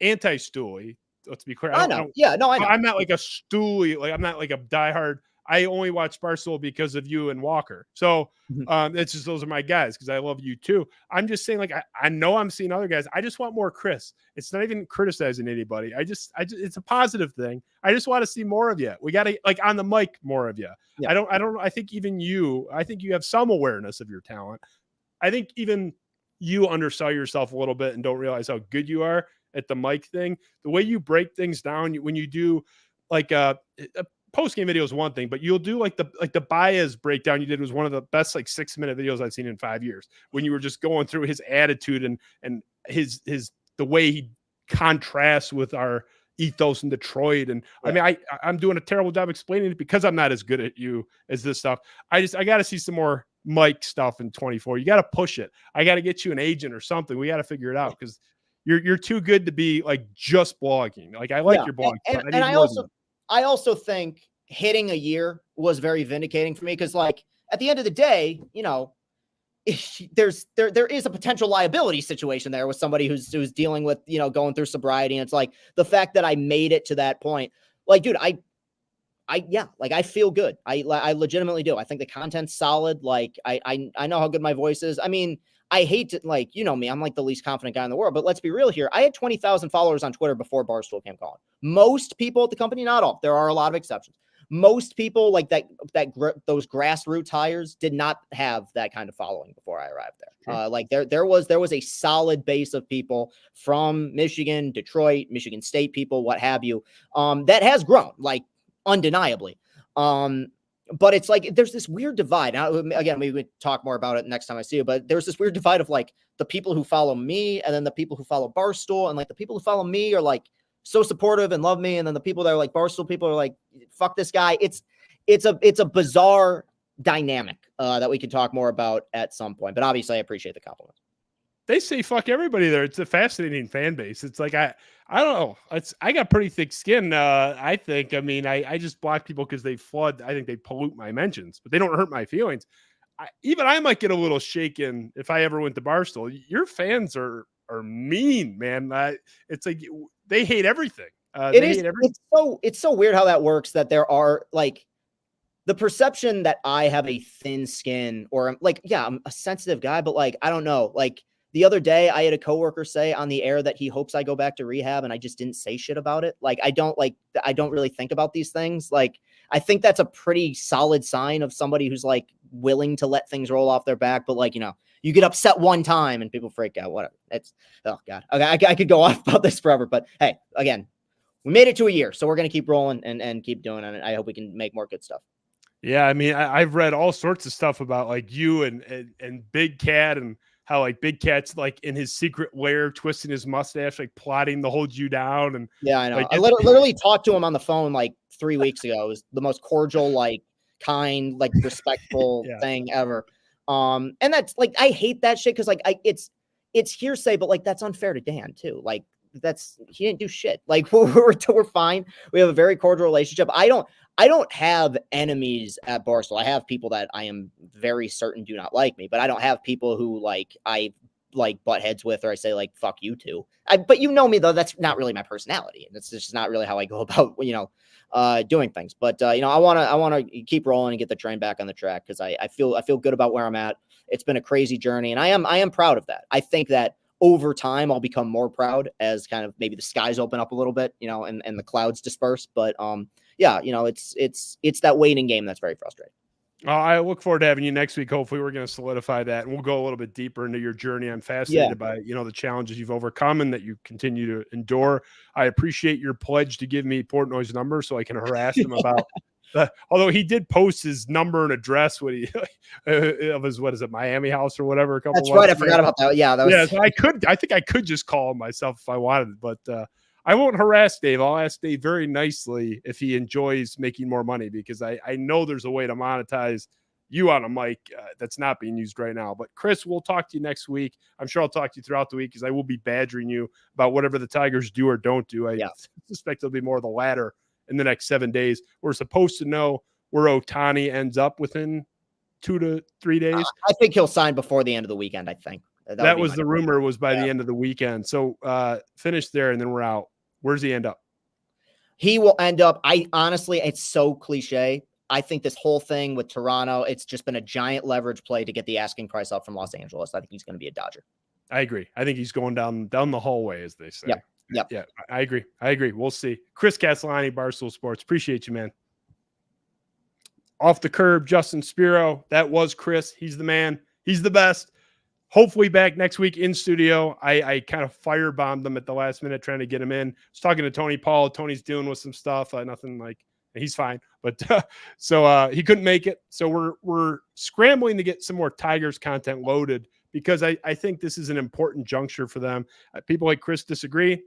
anti-Stooley. Let's be clear. I know. I know. I'm not like a Stooley. Like, I'm not like a diehard. I only watch Barstool because of you and Walker. So it's just, those are my guys because I love you too. I'm just saying, like, I know I'm seeing other guys. I just want more Chris. It's not even criticizing anybody. I just it's a positive thing. I just want to see more of you. We got to, like, on the mic, more of you. Yeah. I think even you, I think you have some awareness of your talent. I think even you undersell yourself a little bit and don't realize how good you are at the mic thing. The way you break things down when you do like a post-game video is one thing, but you'll do like the Baez breakdown you did was one of the best like 6-minute videos I've seen in 5 years, when you were just going through his attitude and his the way he contrasts with our ethos in Detroit. And I mean, I'm doing a terrible job explaining it because I'm not as good at you as this stuff. I got to see some more Mike stuff in 24. You got to push it. I got to get you an agent or something. We got to figure it out because you're too good to be like just blogging. Like, I like your blog, and I also think hitting a year was very vindicating for me because, like, at the end of the day, there is a potential liability situation there with somebody who's dealing with, going through sobriety. And it's like the fact that I made it to that point, like, dude, I feel good. I legitimately do. I think the content's solid. Like, I know how good my voice is. I mean, I hate to, like, me, I'm like the least confident guy in the world, but let's be real here. I had 20,000 followers on Twitter before Barstool came calling. Most people at the company, not all, there are a lot of exceptions. Most people like those grassroots hires did not have that kind of following before I arrived there. Sure. Like there was a solid base of people from Michigan, Detroit, Michigan State people, what have you, that has grown, like, undeniably. But it's like there's this weird divide. Now, again, we would talk more about it next time I see you, but there's this weird divide of like the people who follow me and then the people who follow Barstool, and like the people who follow me are like so supportive and love me, and then the people that are like Barstool people are like, fuck this guy. It's a bizarre dynamic that we can talk more about at some point. But obviously, I appreciate the compliment. They say fuck everybody there. It's a fascinating fan base. It's like I don't know. I got pretty thick skin. I think. I mean, I just block people because they flood. I think they pollute my mentions, but they don't hurt my feelings. I might get a little shaken if I ever went to Barstool. Your fans are mean, man. It's like they hate everything. It's so weird how that works. That there are like the perception that I have a thin skin, or I'm like, yeah, I'm a sensitive guy, but like I don't know, like. The other day, I had a coworker say on the air that he hopes I go back to rehab, and I just didn't say shit about it. Like, I don't really think about these things. Like, I think that's a pretty solid sign of somebody who's like willing to let things roll off their back. But like, you get upset one time and people freak out. Whatever. Oh God. Okay, I could go off about this forever. But hey, again, we made it to a year, so we're gonna keep rolling and keep doing it. I hope we can make more good stuff. Yeah, I mean, I've read all sorts of stuff about like you and Big Cat, and how like Big Cat's like in his secret lair, twisting his mustache, like plotting to hold you down. And yeah, I know. Like, I literally talked to him on the phone like 3 weeks ago. It was the most cordial, like kind, like respectful thing ever. And that's like, I hate that shit. Cause like it's hearsay, but like, that's unfair to Dan too. Like he didn't do shit. Like we're fine. We have a very cordial relationship. I don't have enemies at Barstool. I have people that I am very certain do not like me, but I don't have people who like I like butt heads with, or I say like, fuck you too. But you know me though, that's not really my personality. And that's just not really how I go about, doing things. But, I want to keep rolling and get the train back on the track. Cause I feel good about where I'm at. It's been a crazy journey, and I am proud of that. I think that over time I'll become more proud as kind of maybe the skies open up a little bit, and the clouds disperse. But, yeah, it's that waiting game that's very frustrating. I look forward to having you next week. Hopefully we're going to solidify that, and we'll go a little bit deeper into your journey. I'm fascinated by, the challenges you've overcome and that you continue to endure. I appreciate your pledge to give me Portnoy's number so I can harass him about although he did post his number and address of his, Miami house or whatever. That's right. I forgot about that. Yeah. So I think I could just call him myself if I wanted, but, I won't harass Dave. I'll ask Dave very nicely if he enjoys making more money, because I know there's a way to monetize you on a mic that's not being used right now. But Chris, we'll talk to you next week. I'm sure I'll talk to you throughout the week, because I will be badgering you about whatever the Tigers do or don't do. I suspect it'll be more of the latter in the next 7 days. We're supposed to know where Ohtani ends up within 2 to 3 days. I think he'll sign before the end of the weekend, I think. That was the rumor, was by the end of the weekend. So finish there, and then we're out. Where's he end up? He will end up, it's so cliche. I think this whole thing with Toronto, it's just been a giant leverage play to get the asking price up from Los Angeles. I think he's going to be a Dodger. I agree. I think he's going down the hallway, as they say. Yep. Yeah, I agree. We'll see. Chris Castellani, Barstool Sports. Appreciate you, man. Off the curb, Justin Spiro. That was Chris. He's the man. He's the best. Hopefully back next week in studio. I kind of firebombed them at the last minute trying to get him in. I was talking to Tony Paul. Tony's dealing with some stuff. Nothing like, he's fine. But so he couldn't make it. So we're scrambling to get some more Tigers content loaded, because I think this is an important juncture for them. People like Chris disagree.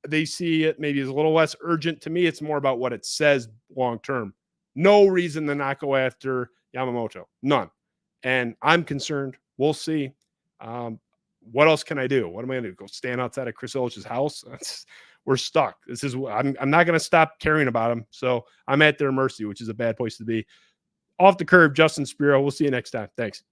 They see it maybe as a little less urgent. To me, it's more about what it says long term. No reason to not go after Yamamoto. None. And I'm concerned. We'll see. What else can I do? What am I going to do? Go stand outside of Chris Ilitch's house? We're stuck. I'm not going to stop caring about him. So I'm at their mercy, which is a bad place to be. Off the curb, Justin Spiro. We'll see you next time. Thanks.